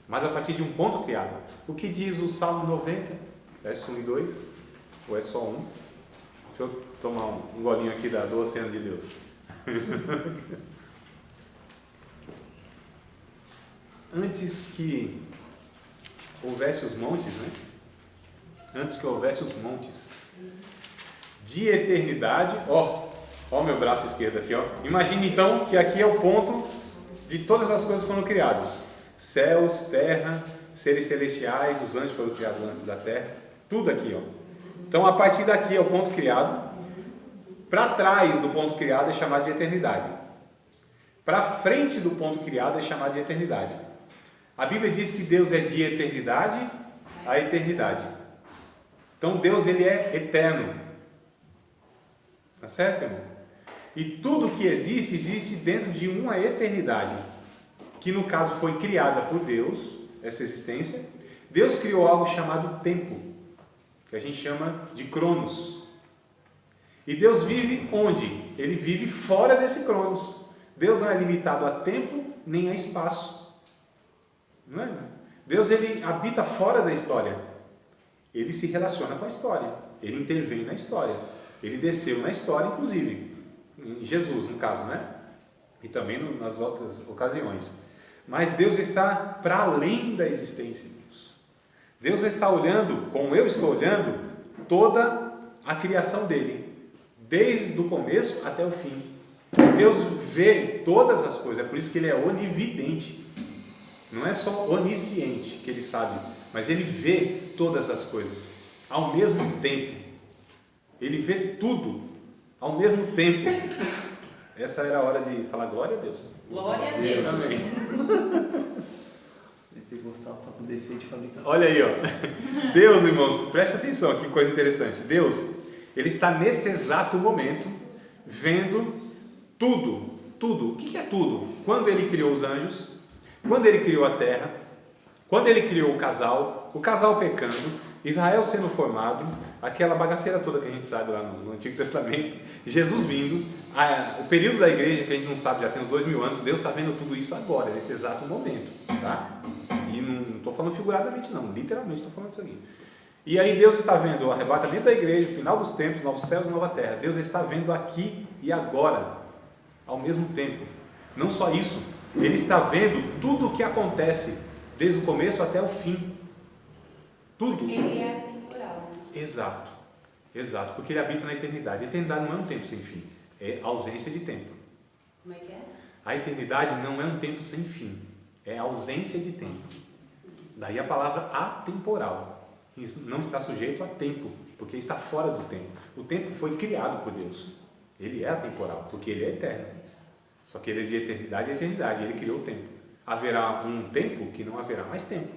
Mas a partir de um ponto criado. O que diz o Salmo 90, verso 1 e 2? Ou é só um? Deixa eu tomar um golinho aqui do oceano de Deus. Antes que houvesse os montes, né? Antes que houvesse os montes de eternidade, ó meu braço esquerdo aqui, ó. Imagine então que aqui é o ponto de todas as coisas que foram criadas. Céus, terra, seres celestiais, os anjos foram criados antes da terra, tudo aqui, ó. Então a partir daqui é o ponto criado, para trás do ponto criado é chamado de eternidade, para frente do ponto criado é chamado de eternidade. A Bíblia diz que Deus é de eternidade a eternidade. Então Deus, ele é eterno, tá certo, irmão? E tudo que existe, existe dentro de uma eternidade, que no caso foi criada por Deus, essa existência. Deus criou algo chamado tempo, que a gente chama de Cronos. E Deus vive onde? Ele vive fora desse Cronos. Deus não é limitado a tempo nem a espaço. Não é? Deus, ele habita fora da história. Ele se relaciona com a história. Ele intervém na história. Ele desceu na história, inclusive. Em Jesus, no caso, né? E também nas outras ocasiões. Mas Deus está para além da existência, irmãos. Deus está olhando, como eu estou olhando, toda a criação dele. Desde o começo até o fim. Deus vê todas as coisas. É por isso que ele é onividente. Não é só onisciente, que ele sabe. Mas ele vê todas as coisas. Ao mesmo tempo. Ele vê tudo. Ao mesmo tempo. Essa era a hora de falar glória a Deus. Glória a Deus. Amém. Deve gostar, tá com defeito de fabricação. Olha aí, ó. Deus, irmãos, presta atenção, que coisa interessante. Deus, ele está nesse exato momento vendo tudo. Tudo. O que é tudo? Quando ele criou os anjos, quando ele criou a terra, quando ele criou o casal pecando, Israel sendo formado, aquela bagaceira toda que a gente sabe lá no Antigo Testamento, Jesus vindo, o período da igreja que a gente não sabe, já tem uns 2000 anos, Deus está vendo tudo isso agora, nesse exato momento, tá? E não estou falando figuradamente não, literalmente estou falando isso aqui. E aí Deus está vendo o arrebatamento da igreja, o final dos tempos, novos céus e nova terra. Deus está vendo aqui e agora, ao mesmo tempo. Não só isso, Ele está vendo tudo o que acontece, desde o começo até o fim. Tudo. Porque ele é atemporal. Exato, exato, porque ele habita na eternidade. A eternidade não é um tempo sem fim, é ausência de tempo. Como é que é? A eternidade não é um tempo sem fim, é ausência de tempo. Daí a palavra atemporal, não está sujeito a tempo, porque está fora do tempo. O tempo foi criado por Deus, ele é atemporal, porque ele é eterno. Só que ele é de eternidade a eternidade, ele criou o tempo. Haverá um tempo que não haverá mais tempo.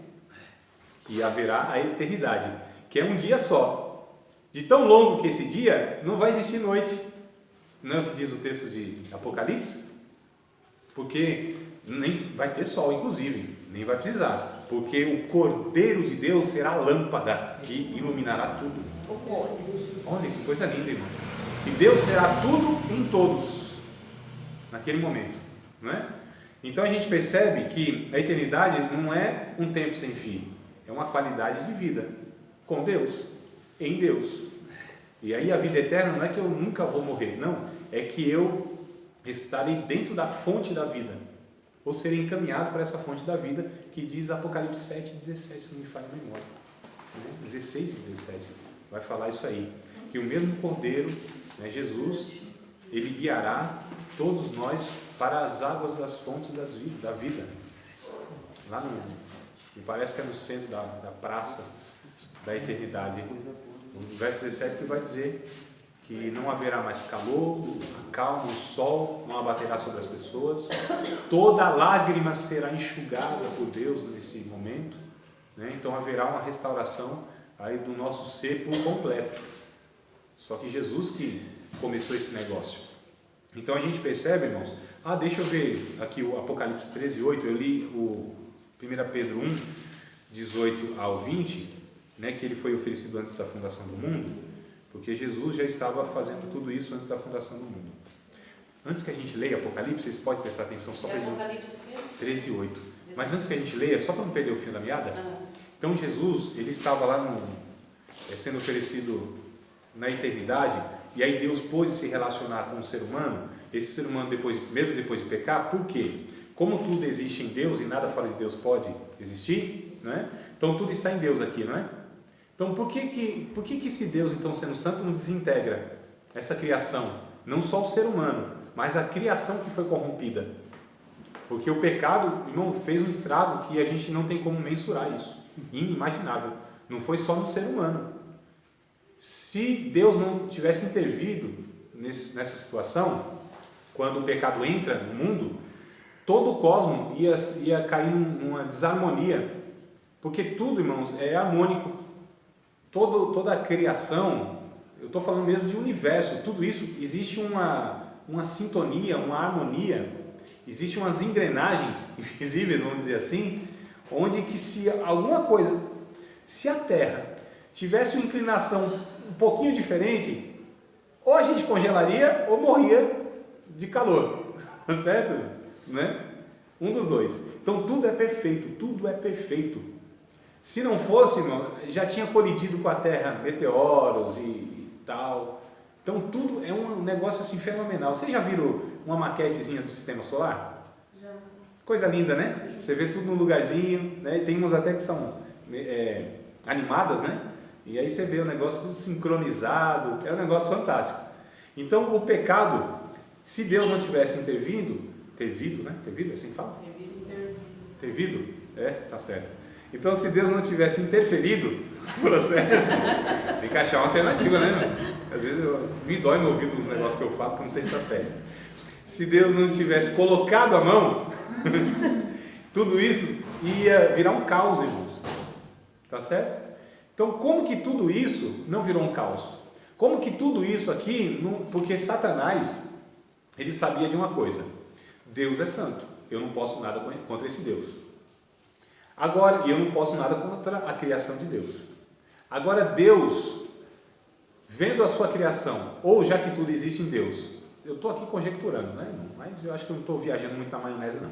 E haverá a eternidade, que é um dia só. De tão longo que esse dia, não vai existir noite. Não é o que diz o texto de Apocalipse? Porque nem vai ter sol, inclusive, nem vai precisar. Porque o Cordeiro de Deus será a lâmpada que iluminará tudo. Olha que coisa linda, irmão. E Deus será tudo em todos, naquele momento, não é? Então a gente percebe que a eternidade não é um tempo sem fim. É uma qualidade de vida com Deus, em Deus. E aí a vida eterna não é que eu nunca vou morrer, não. É que eu estarei dentro da fonte da vida. Ou serei encaminhado para essa fonte da vida, que diz Apocalipse 7:17, se não me falha a memória. 16:17, vai falar isso aí. Que o mesmo Cordeiro, né, Jesus, ele guiará todos nós para as águas das fontes da vida. Lá no... Me parece que é no centro da praça da eternidade. No verso 17 que vai dizer que não haverá mais calor, a calma, o sol não abaterá sobre as pessoas, toda lágrima será enxugada por Deus nesse momento, né? Então haverá uma restauração aí do nosso ser por completo. Só que Jesus que começou esse negócio. Então a gente percebe, irmãos, deixa eu ver aqui o Apocalipse 13:8, eu li o 1 Pedro 1, 18 ao 20, né, que ele foi oferecido antes da fundação do mundo, porque Jesus já estava fazendo tudo isso antes da fundação do mundo. Antes que a gente leia Apocalipse, vocês podem prestar atenção só para Apocalipse 13:8. Mas antes que a gente leia, só para não perder o fio da meada, então Jesus, ele estava lá sendo oferecido na eternidade, e aí Deus pôde se relacionar com o ser humano, esse ser humano mesmo depois de pecar, por quê? Como tudo existe em Deus e nada fora de Deus pode existir, não é? Então tudo está em Deus aqui, não é? Então por que esse Deus, então, sendo santo, não desintegra essa criação? Não só o ser humano, mas a criação que foi corrompida. Porque o pecado, irmão, fez um estrago que a gente não tem como mensurar isso. Inimaginável. Não foi só no ser humano. Se Deus não tivesse intervido nessa situação, quando o pecado entra no mundo, todo o cosmos ia cair numa desarmonia, porque tudo, irmãos, é harmônico. Toda a criação, eu estou falando mesmo de universo, tudo isso, existe uma sintonia, uma harmonia, existem umas engrenagens invisíveis, vamos dizer assim, onde que se alguma coisa, se a Terra tivesse uma inclinação um pouquinho diferente, ou a gente congelaria ou morria de calor. Tá certo? Né? Um dos dois. Então tudo é perfeito, tudo é perfeito. Se não fosse, irmão, já tinha colidido com a Terra meteoros e tal. Então tudo é um negócio assim fenomenal. Vocês já viram uma maquetezinha do Sistema Solar? Já. Coisa linda, né? Você vê tudo num lugarzinho, né? E tem umas até que são animadas, né? E aí você vê o negócio tudo sincronizado, é um negócio fantástico. Então o pecado, se Deus não tivesse intervindo, né? Intervido, é assim que fala? Intervido? É, tá certo. Então se Deus não tivesse interferido no processo, tem que achar uma alternativa, né? Às vezes me dói no ouvido os negócios que eu falo, porque eu não sei se está sério. Se Deus não tivesse colocado a mão, tudo isso ia virar um caos, irmãos. Tá certo? Então, como que tudo isso não virou um caos? Como que tudo isso aqui, porque Satanás, ele sabia de uma coisa: Deus é santo, eu não posso nada contra esse Deus. Agora, e eu não posso nada contra a criação de Deus. Agora, Deus, vendo a sua criação, ou já que tudo existe em Deus, eu estou aqui conjecturando, né? Mas eu acho que eu não estou viajando muito na maionese, não.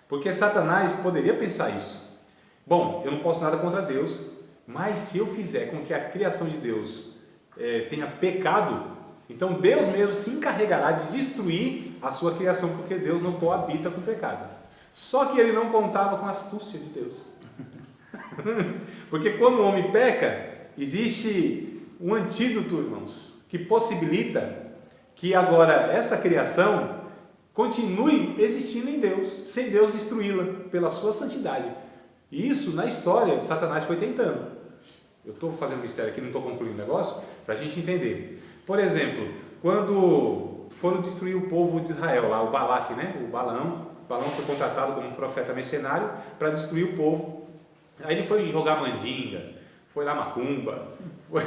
Porque Satanás poderia pensar isso. Bom, eu não posso nada contra Deus, mas se eu fizer com que a criação de Deus tenha pecado, então Deus mesmo se encarregará de destruir a sua criação, porque Deus não coabita com o pecado. Só que ele não contava com a astúcia de Deus. Porque quando o homem peca, existe um antídoto, irmãos, que possibilita que agora essa criação continue existindo em Deus, sem Deus destruí-la pela sua santidade. E isso, na história, Satanás foi tentando. Eu estou fazendo mistério aqui, não estou concluindo o negócio, para a gente entender. Por exemplo, quando foram destruir o povo de Israel, lá o Balaque, né? O Balaão foi contratado como um profeta mercenário para destruir o povo. Aí ele foi jogar mandinga, foi lá macumba, foi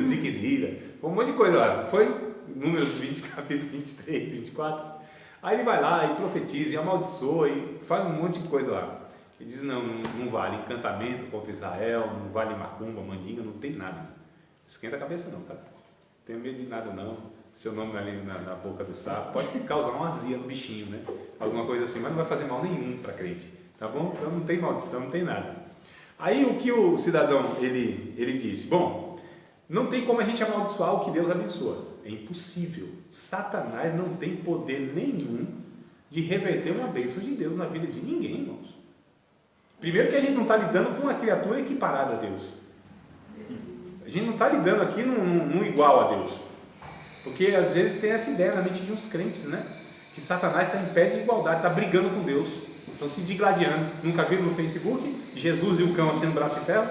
ziquezira, foi um monte de coisa lá. Foi Números 20, capítulo 23, 24. Aí ele vai lá e profetiza, e amaldiçoa, e faz um monte de coisa lá. Ele diz: não vale encantamento contra Israel, não vale macumba, mandinga, não tem nada. Esquenta a cabeça não, tá? Não tenho medo de nada não. Seu nome ali na boca do sapo pode causar uma azia no bichinho, né? Alguma coisa assim, mas não vai fazer mal nenhum para crente, tá bom? Então não tem maldição, não tem nada. Aí o que o cidadão, ele disse: bom, não tem como a gente amaldiçoar o que Deus abençoa. É impossível. Satanás não tem poder nenhum de reverter uma bênção de Deus na vida de ninguém, irmãos. Primeiro que a gente não está lidando com uma criatura equiparada a Deus. A gente não está lidando aqui num igual a Deus. Porque às vezes tem essa ideia na mente de uns crentes, né? Que Satanás está em pé de igualdade, está brigando com Deus. Estão se digladiando. Nunca viram no Facebook? Jesus e o cão assim no braço de ferro?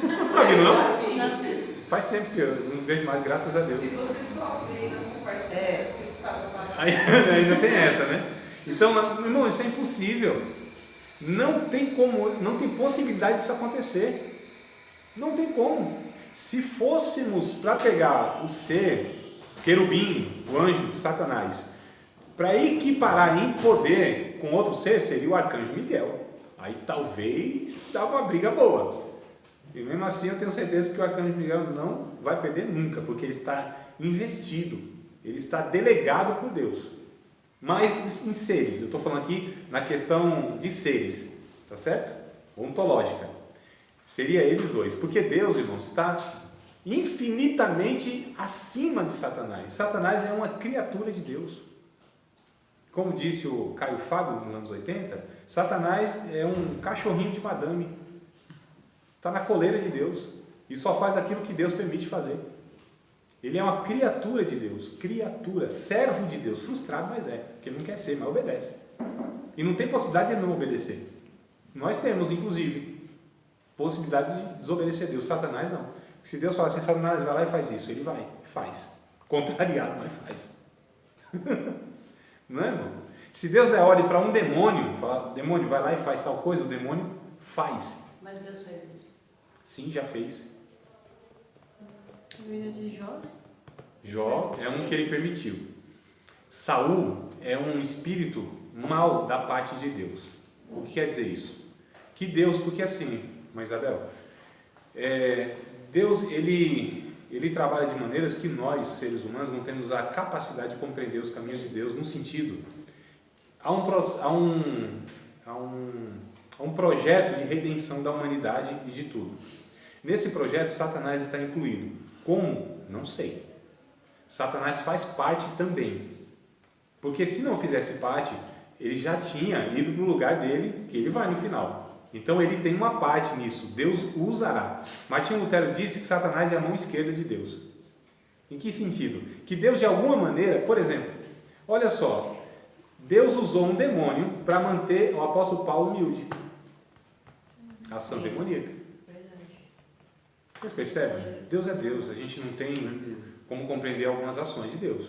Nunca viram, não? Faz tempo que eu não vejo mais, graças a Deus. Se você só vê e não compartilha, porque você estava lá. Ainda tem essa, né? Então, irmão, isso é impossível. Não tem como, não tem possibilidade disso acontecer. Não tem como. Se fôssemos para pegar o ser, querubim, o anjo, Satanás, para equiparar em poder com outro ser, seria o arcanjo Miguel. Aí talvez dava uma briga boa. E mesmo assim eu tenho certeza que o arcanjo Miguel não vai perder nunca, porque ele está investido, ele está delegado por Deus. Mas em seres, eu estou falando aqui na questão de seres, tá certo? Ontológica. Seria eles dois, porque Deus, irmãos, está infinitamente acima de Satanás. Satanás é uma criatura de Deus. Como disse o Caio Fábio nos anos 80, Satanás é um cachorrinho de madame. Está na coleira de Deus e só faz aquilo que Deus permite fazer. Ele é uma criatura de Deus, criatura, servo de Deus, frustrado, mas porque ele não quer ser, mas obedece. E não tem possibilidade de ele não obedecer. Nós temos, inclusive, possibilidade de desobedecer a Deus. Satanás não. Se Deus falar assim: Satanás, vai lá e faz isso, ele vai, faz. Contrariado, mas faz. Não é, irmão? Se Deus der ordem para um demônio, falar: demônio, vai lá e faz tal coisa, o demônio faz. Mas Deus faz isso. Sim, já fez. Vida de Jó? Jó é um que ele permitiu. Saul é um espírito mau da parte de Deus. O que quer dizer isso? Que Deus, porque assim, mas Isabel, Deus ele trabalha de maneiras que nós, seres humanos, não temos a capacidade de compreender os caminhos de Deus, no sentido há um projeto de redenção da humanidade e de tudo. Nesse projeto, Satanás está incluído. Como? Não sei. Satanás faz parte também. Porque se não fizesse parte, ele já tinha ido para o lugar dele, que ele vai no final. Então ele tem uma parte nisso. Deus o usará. Martinho Lutero disse que Satanás é a mão esquerda de Deus. Em que sentido? Que Deus, de alguma maneira, por exemplo, olha só, Deus usou um demônio para manter o apóstolo Paulo humilde. Ação demoníaca. Vocês percebem? Deus é Deus. A gente não tem como compreender algumas ações de Deus.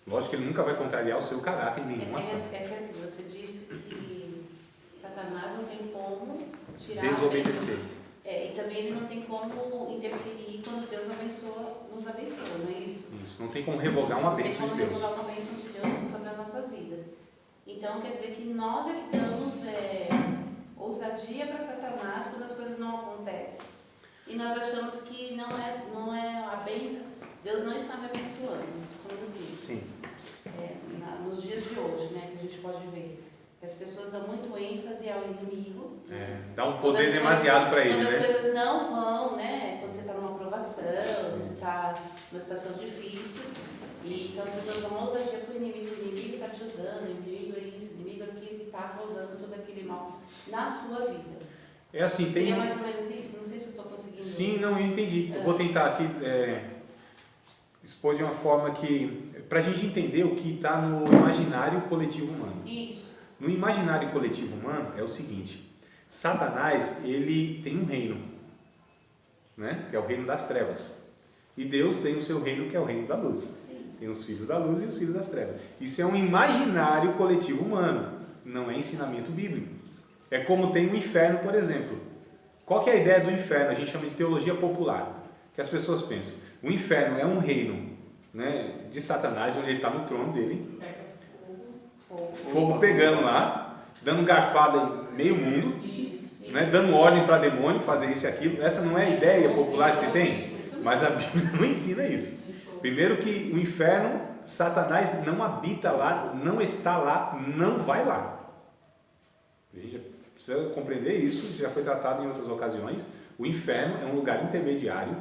Lógico que ele nunca vai contrariar o seu caráter em nenhuma ação. É que assim, você disse que Satanás não tem como tirar Desobedecer. e também ele não tem como interferir quando Deus nos abençoa, não é isso? Isso. Não tem como revogar uma bênção de Não tem Deus. como revogar uma bênção de Deus sobre as nossas vidas. Então quer dizer que nós é que damos ousadia para Satanás quando as coisas não acontecem. E nós achamos que não é a bênção, Deus não está me abençoando, falando assim. Sim. Nos dias de hoje, né, que a gente pode ver que as pessoas dão muito ênfase ao inimigo. Dá um poder demasiado para ele, quando né? as coisas não vão, né? Quando você está numa aprovação, você está numa situação difícil. E então as pessoas dão ousadia para o inimigo está te usando, o inimigo é isso, o inimigo é aquilo que está causando todo aquele mal na sua vida. É assim, tem... Seria mais ou menos isso? Não sei se eu estou conseguindo. Sim, não, eu entendi. Eu vou tentar aqui expor de uma forma que... para a gente entender o que está no imaginário coletivo humano. Isso. No imaginário coletivo humano é o seguinte: Satanás, ele tem um reino, né? Que é o reino das trevas. E Deus tem o seu reino, que é o reino da luz. Sim. Tem os filhos da luz e os filhos das trevas. Isso é um imaginário coletivo humano, não é ensinamento bíblico. É como tem o inferno, por exemplo. Qual que é a ideia do inferno? A gente chama de teologia popular, que as pessoas pensam. O inferno é um reino, né, de Satanás, onde ele está no trono dele. Fogo pegando lá, dando garfada em meio mundo, né, dando ordem para demônio fazer isso e aquilo. Essa não é a ideia popular que você tem, mas a Bíblia não ensina isso. Primeiro que o inferno, Satanás não habita lá, não está lá, não vai lá. A gente precisa compreender isso, já foi tratado em outras ocasiões. O inferno é um lugar intermediário,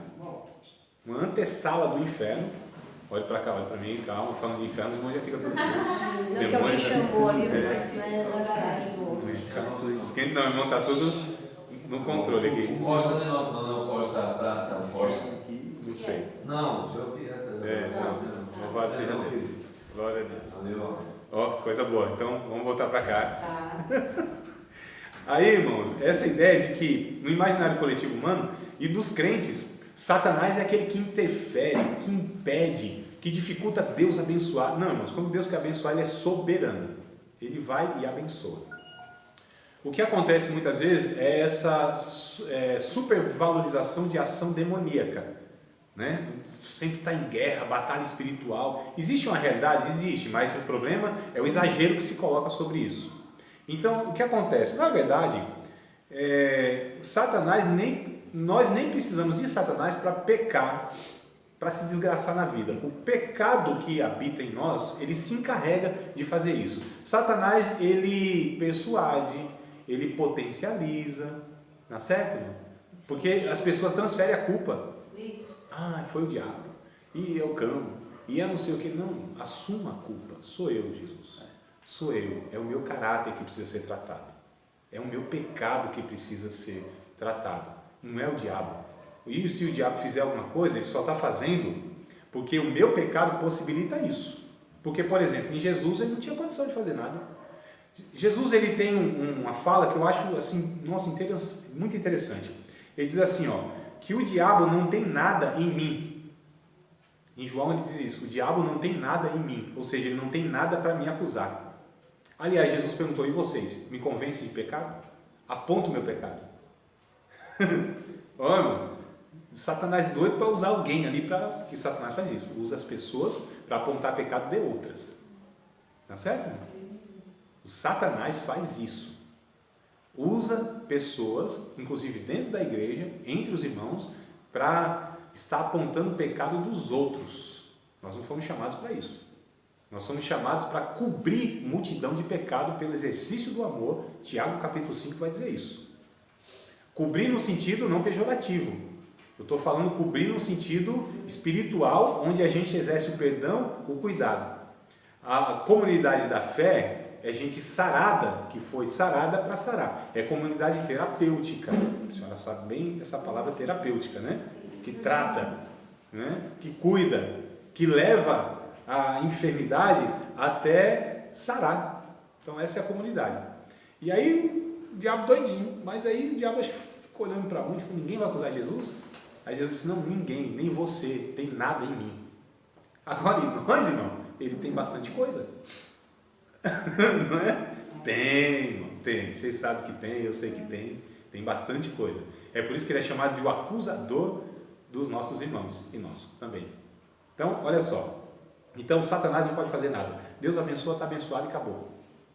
uma antessala do inferno. Olha para cá, olha para mim, calma, falando de inferno, o irmão já fica todo Não, que alguém chamou ali, não sei se não é na garagem do outro. Não, o irmão está tudo no controle aqui. O Corsa não é nosso, não, o Corsa prata, o Corsa. Não sei. Não, o senhor Fiesta. Não. Louvado seja Deus. Glória a Deus. Valeu. Ó, coisa boa. Então, vamos voltar para cá. Tá. Aí, irmãos, essa ideia de que no imaginário coletivo humano e dos crentes, Satanás é aquele que interfere, que impede, que dificulta Deus abençoar. Não, irmãos, quando Deus quer abençoar, Ele é soberano. Ele vai e abençoa. O que acontece muitas vezes é essa supervalorização de ação demoníaca, né? Sempre está em guerra, batalha espiritual. Existe uma realidade? Existe, mas o problema é o exagero que se coloca sobre isso. Então, o que acontece? Na verdade, nós nem precisamos de Satanás para pecar, para se desgraçar na vida. O pecado que habita em nós, ele se encarrega de fazer isso. Satanás, ele persuade, ele potencializa, não é certo? Porque as pessoas transferem a culpa. Isso. Ah, foi o diabo, e é o cão, e é não sei o que. Não, assuma a culpa. Sou eu, Jesus. Sou eu. É o meu caráter que precisa ser tratado. É o meu pecado que precisa ser tratado. Não é o diabo. E se o diabo fizer alguma coisa, ele só está fazendo porque o meu pecado possibilita isso. Porque, por exemplo, em Jesus ele não tinha condição de fazer nada. Jesus, ele tem uma fala que eu acho assim, nossa, muito interessante. Ele diz assim, ó, que o diabo não tem nada em mim. Em João ele diz isso, o diabo não tem nada em mim, ou seja, ele não tem nada para me acusar. Aliás, Jesus perguntou, e vocês, me convencem de pecado? Aponta o meu pecado. Ó, irmão, Satanás doido para usar alguém ali, que Satanás faz isso, usa as pessoas para apontar pecado de outras. Tá certo, irmão? O Satanás faz isso. Usa pessoas, inclusive dentro da igreja, entre os irmãos, para estar apontando o pecado dos outros. Nós não fomos chamados para isso. Nós somos chamados para cobrir multidão de pecado pelo exercício do amor. Tiago capítulo 5 vai dizer isso. Cobrir no sentido não pejorativo. Eu estou falando cobrir no sentido espiritual, onde a gente exerce o perdão, o cuidado. A comunidade da fé é gente sarada, que foi sarada para sarar. É comunidade terapêutica. A senhora sabe bem essa palavra terapêutica, né? Que trata, né? Que cuida, que leva a enfermidade até sarar. Então essa é a comunidade. E aí o diabo doidinho, mas aí o diabo ficou olhando para onde, ninguém vai acusar Jesus? Aí Jesus disse, não, ninguém, nem você, tem nada em mim. Agora em nós, irmão, ele tem bastante coisa. Não é? Tem, vocês sabem que tem, eu sei que tem bastante coisa. É por isso que ele é chamado de o acusador dos nossos irmãos, e nosso também. Então, olha só. Então, Satanás não pode fazer nada. Deus abençoa, está abençoado e acabou.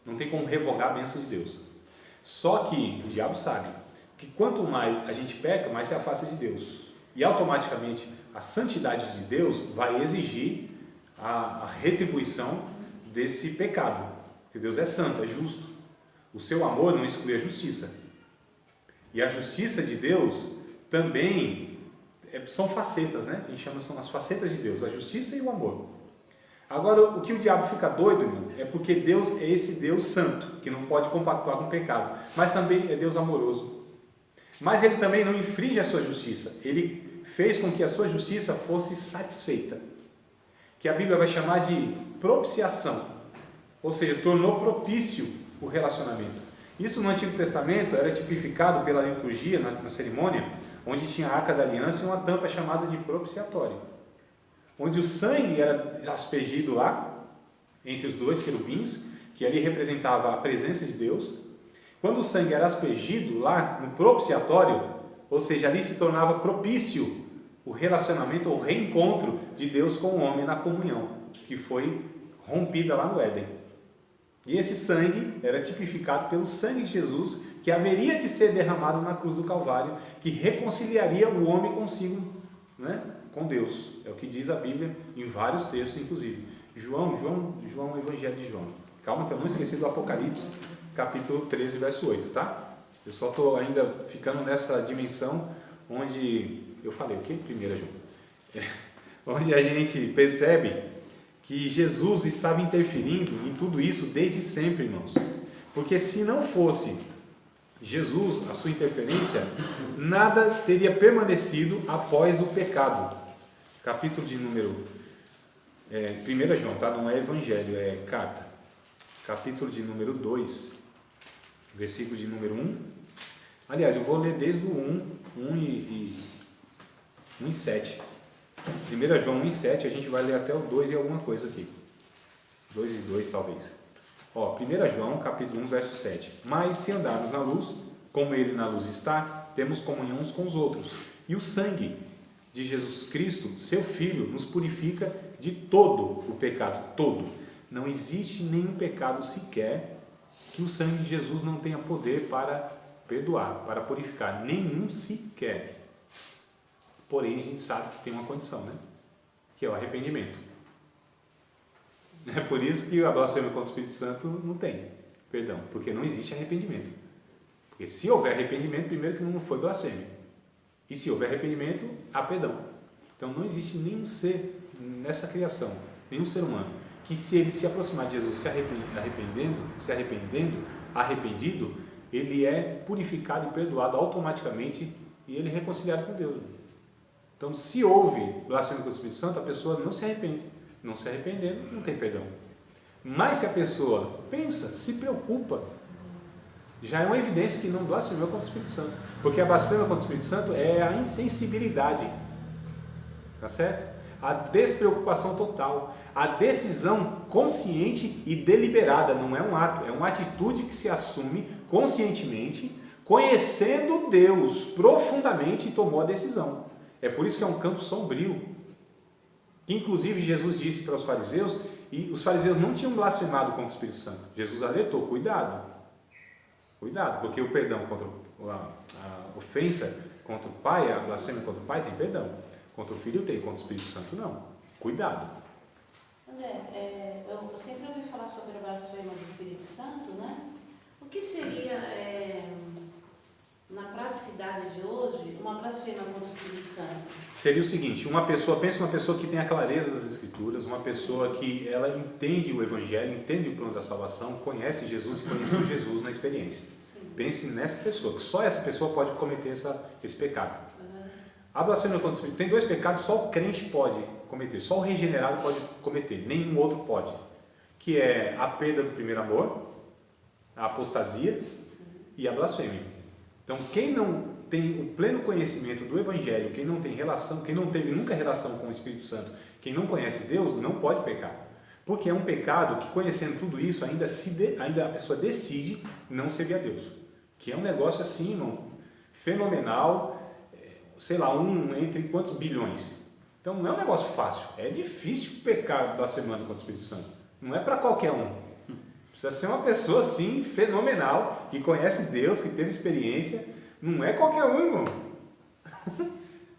Não tem como revogar a bênção de Deus. Só que o diabo sabe que quanto mais a gente peca, mais se afasta de Deus. E automaticamente a santidade de Deus vai exigir a retribuição desse pecado. Porque Deus é santo, é justo. O seu amor não exclui a justiça. E a justiça de Deus também são facetas, né? A gente chama, são as facetas de Deus, a justiça e o amor. Agora, o que o diabo fica doido, irmão, é porque Deus é esse Deus santo, que não pode compactuar com o pecado, mas também é Deus amoroso. Mas ele também não infringe a sua justiça, ele fez com que a sua justiça fosse satisfeita, que a Bíblia vai chamar de propiciação, ou seja, tornou propício o relacionamento. Isso no Antigo Testamento era tipificado pela liturgia, na cerimônia, onde tinha a Arca da Aliança e uma tampa chamada de propiciatório, onde o sangue era aspergido lá, entre os dois querubins, que ali representava a presença de Deus. Quando o sangue era aspergido lá no propiciatório, ou seja, ali se tornava propício o relacionamento, o reencontro de Deus com o homem na comunhão, que foi rompida lá no Éden. E esse sangue era tipificado pelo sangue de Jesus, que haveria de ser derramado na cruz do Calvário, que reconciliaria o homem consigo, né? Com Deus. É o que diz a Bíblia em vários textos, inclusive. João, Evangelho de João. Calma que eu não esqueci do Apocalipse, capítulo 13, verso 8, tá? Eu só estou ainda ficando nessa dimensão onde... Eu falei o quê? 1 João. Onde a gente percebe que Jesus estava interferindo em tudo isso desde sempre, irmãos. Porque se não fosse Jesus, a sua interferência, nada teria permanecido após o pecado. Capítulo de número 1 João, tá? Não é evangelho, é carta. Capítulo de número 2, versículo de número 1. Aliás, eu vou ler desde o 1 e 7. 1 João 1 e 7, a gente vai ler até o 2 e alguma coisa aqui. 2 e 2 talvez. Ó, 1 João, capítulo 1, verso 7. Mas se andarmos na luz, como ele na luz está, temos comunhão uns com os outros. E o sangue de Jesus Cristo, seu Filho, nos purifica de todo o pecado, todo. Não existe nenhum pecado sequer que o sangue de Jesus não tenha poder para perdoar, para purificar, nenhum sequer. Porém, a gente sabe que tem uma condição, né? Que é o arrependimento. É por isso que a blasfêmia contra o Espírito Santo não tem perdão, porque não existe arrependimento. Porque se houver arrependimento, primeiro que não foi blasfêmia. E se houver arrependimento, há perdão. Então não existe nenhum ser nessa criação, nenhum ser humano, que se ele se aproximar de Jesus arrependido, ele é purificado e perdoado automaticamente e ele é reconciliado com Deus. Então se houve blasfêmia contra o Espírito Santo, a pessoa não se arrepende. Não se arrependendo, não tem perdão. Mas se a pessoa pensa, se preocupa, já é uma evidência que não blasfemou contra o Espírito Santo. Porque a blasfêmia contra o Espírito Santo é a insensibilidade. Tá certo? A despreocupação total. A decisão consciente e deliberada. Não é um ato, é uma atitude que se assume conscientemente, conhecendo Deus profundamente e tomou a decisão. É por isso que é um campo sombrio. Que inclusive Jesus disse para os fariseus, e os fariseus não tinham blasfemado contra o Espírito Santo. Jesus alertou, cuidado. Cuidado, porque o perdão contra a ofensa contra o pai, a blasfêmia contra o pai tem perdão. Contra o filho tem, contra o Espírito Santo não. Cuidado. André, eu sempre ouvi falar sobre a blasfêmia do Espírito Santo, né? O que seria, na praticidade de hoje, uma blasfêmia contra o Espírito Santo? Seria o seguinte, pensa uma pessoa que tem a clareza das Escrituras, uma pessoa que ela entende o Evangelho, entende o plano da salvação, conhece Jesus e conheceu Jesus na experiência. Sim. Pense nessa pessoa, que só essa pessoa pode cometer esse pecado. Uhum. A blasfêmia contra o Espírito, tem 2 pecados, só o crente pode cometer, só o regenerado pode cometer, nenhum outro pode, que é a perda do primeiro amor, a apostasia e a blasfêmia. Então, quem não tem o pleno conhecimento do Evangelho, quem não tem relação, quem não teve nunca relação com o Espírito Santo, quem não conhece Deus, não pode pecar. Porque é um pecado que, conhecendo tudo isso, ainda a pessoa decide não servir a Deus. Que é um negócio assim, irmão, fenomenal, sei lá, entre quantos bilhões. Então, não é um negócio fácil. É difícil pecar blasfemando contra o Espírito Santo. Não é para qualquer um. Precisa ser uma pessoa, assim, fenomenal, que conhece Deus, que teve experiência. Não é qualquer um, irmão.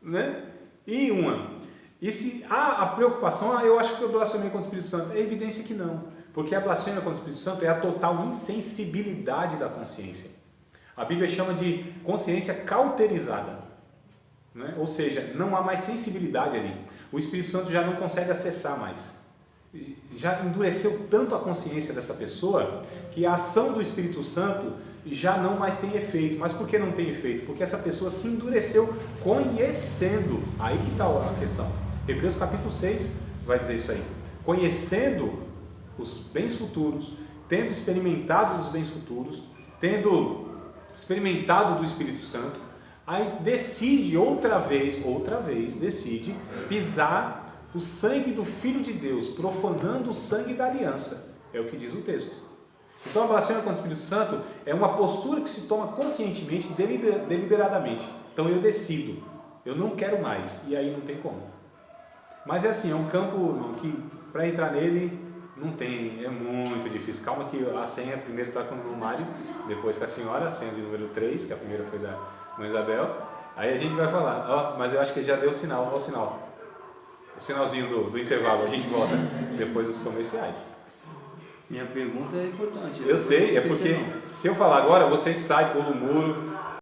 Né? E se há a preocupação, eu acho que a blasfêmia contra o Espírito Santo é evidência que não. Porque a blasfêmia contra o Espírito Santo é a total insensibilidade da consciência. A Bíblia chama de consciência cauterizada. Né? Ou seja, não há mais sensibilidade ali. O Espírito Santo já não consegue acessar mais. Já endureceu tanto a consciência dessa pessoa que a ação do Espírito Santo já não mais tem efeito. Mas por que não tem efeito? Porque essa pessoa se endureceu conhecendo. Aí que está a questão. Hebreus capítulo 6 vai dizer isso aí. Conhecendo os bens futuros, tendo experimentado os bens futuros, tendo experimentado do Espírito Santo, aí decide outra vez decide pisar o sangue do Filho de Deus, profanando o sangue da aliança. É o que diz o texto. Então a blasfêmia contra o Espírito Santo é uma postura que se toma conscientemente, deliberadamente. Então eu decido, eu não quero mais, e aí não tem como. Mas é assim, é um campo que para entrar nele não tem, é muito difícil. Calma que a senha primeiro está com o Mário, depois com a senhora, a senha de número 3, que a primeira foi da Mãe Isabel. Aí a gente vai falar, mas eu acho que já deu o sinal, olha o sinal. O sinalzinho do intervalo, a gente volta depois dos comerciais. Minha pergunta é importante. Eu sei, é porque se eu falar agora, vocês saem, pulam o muro,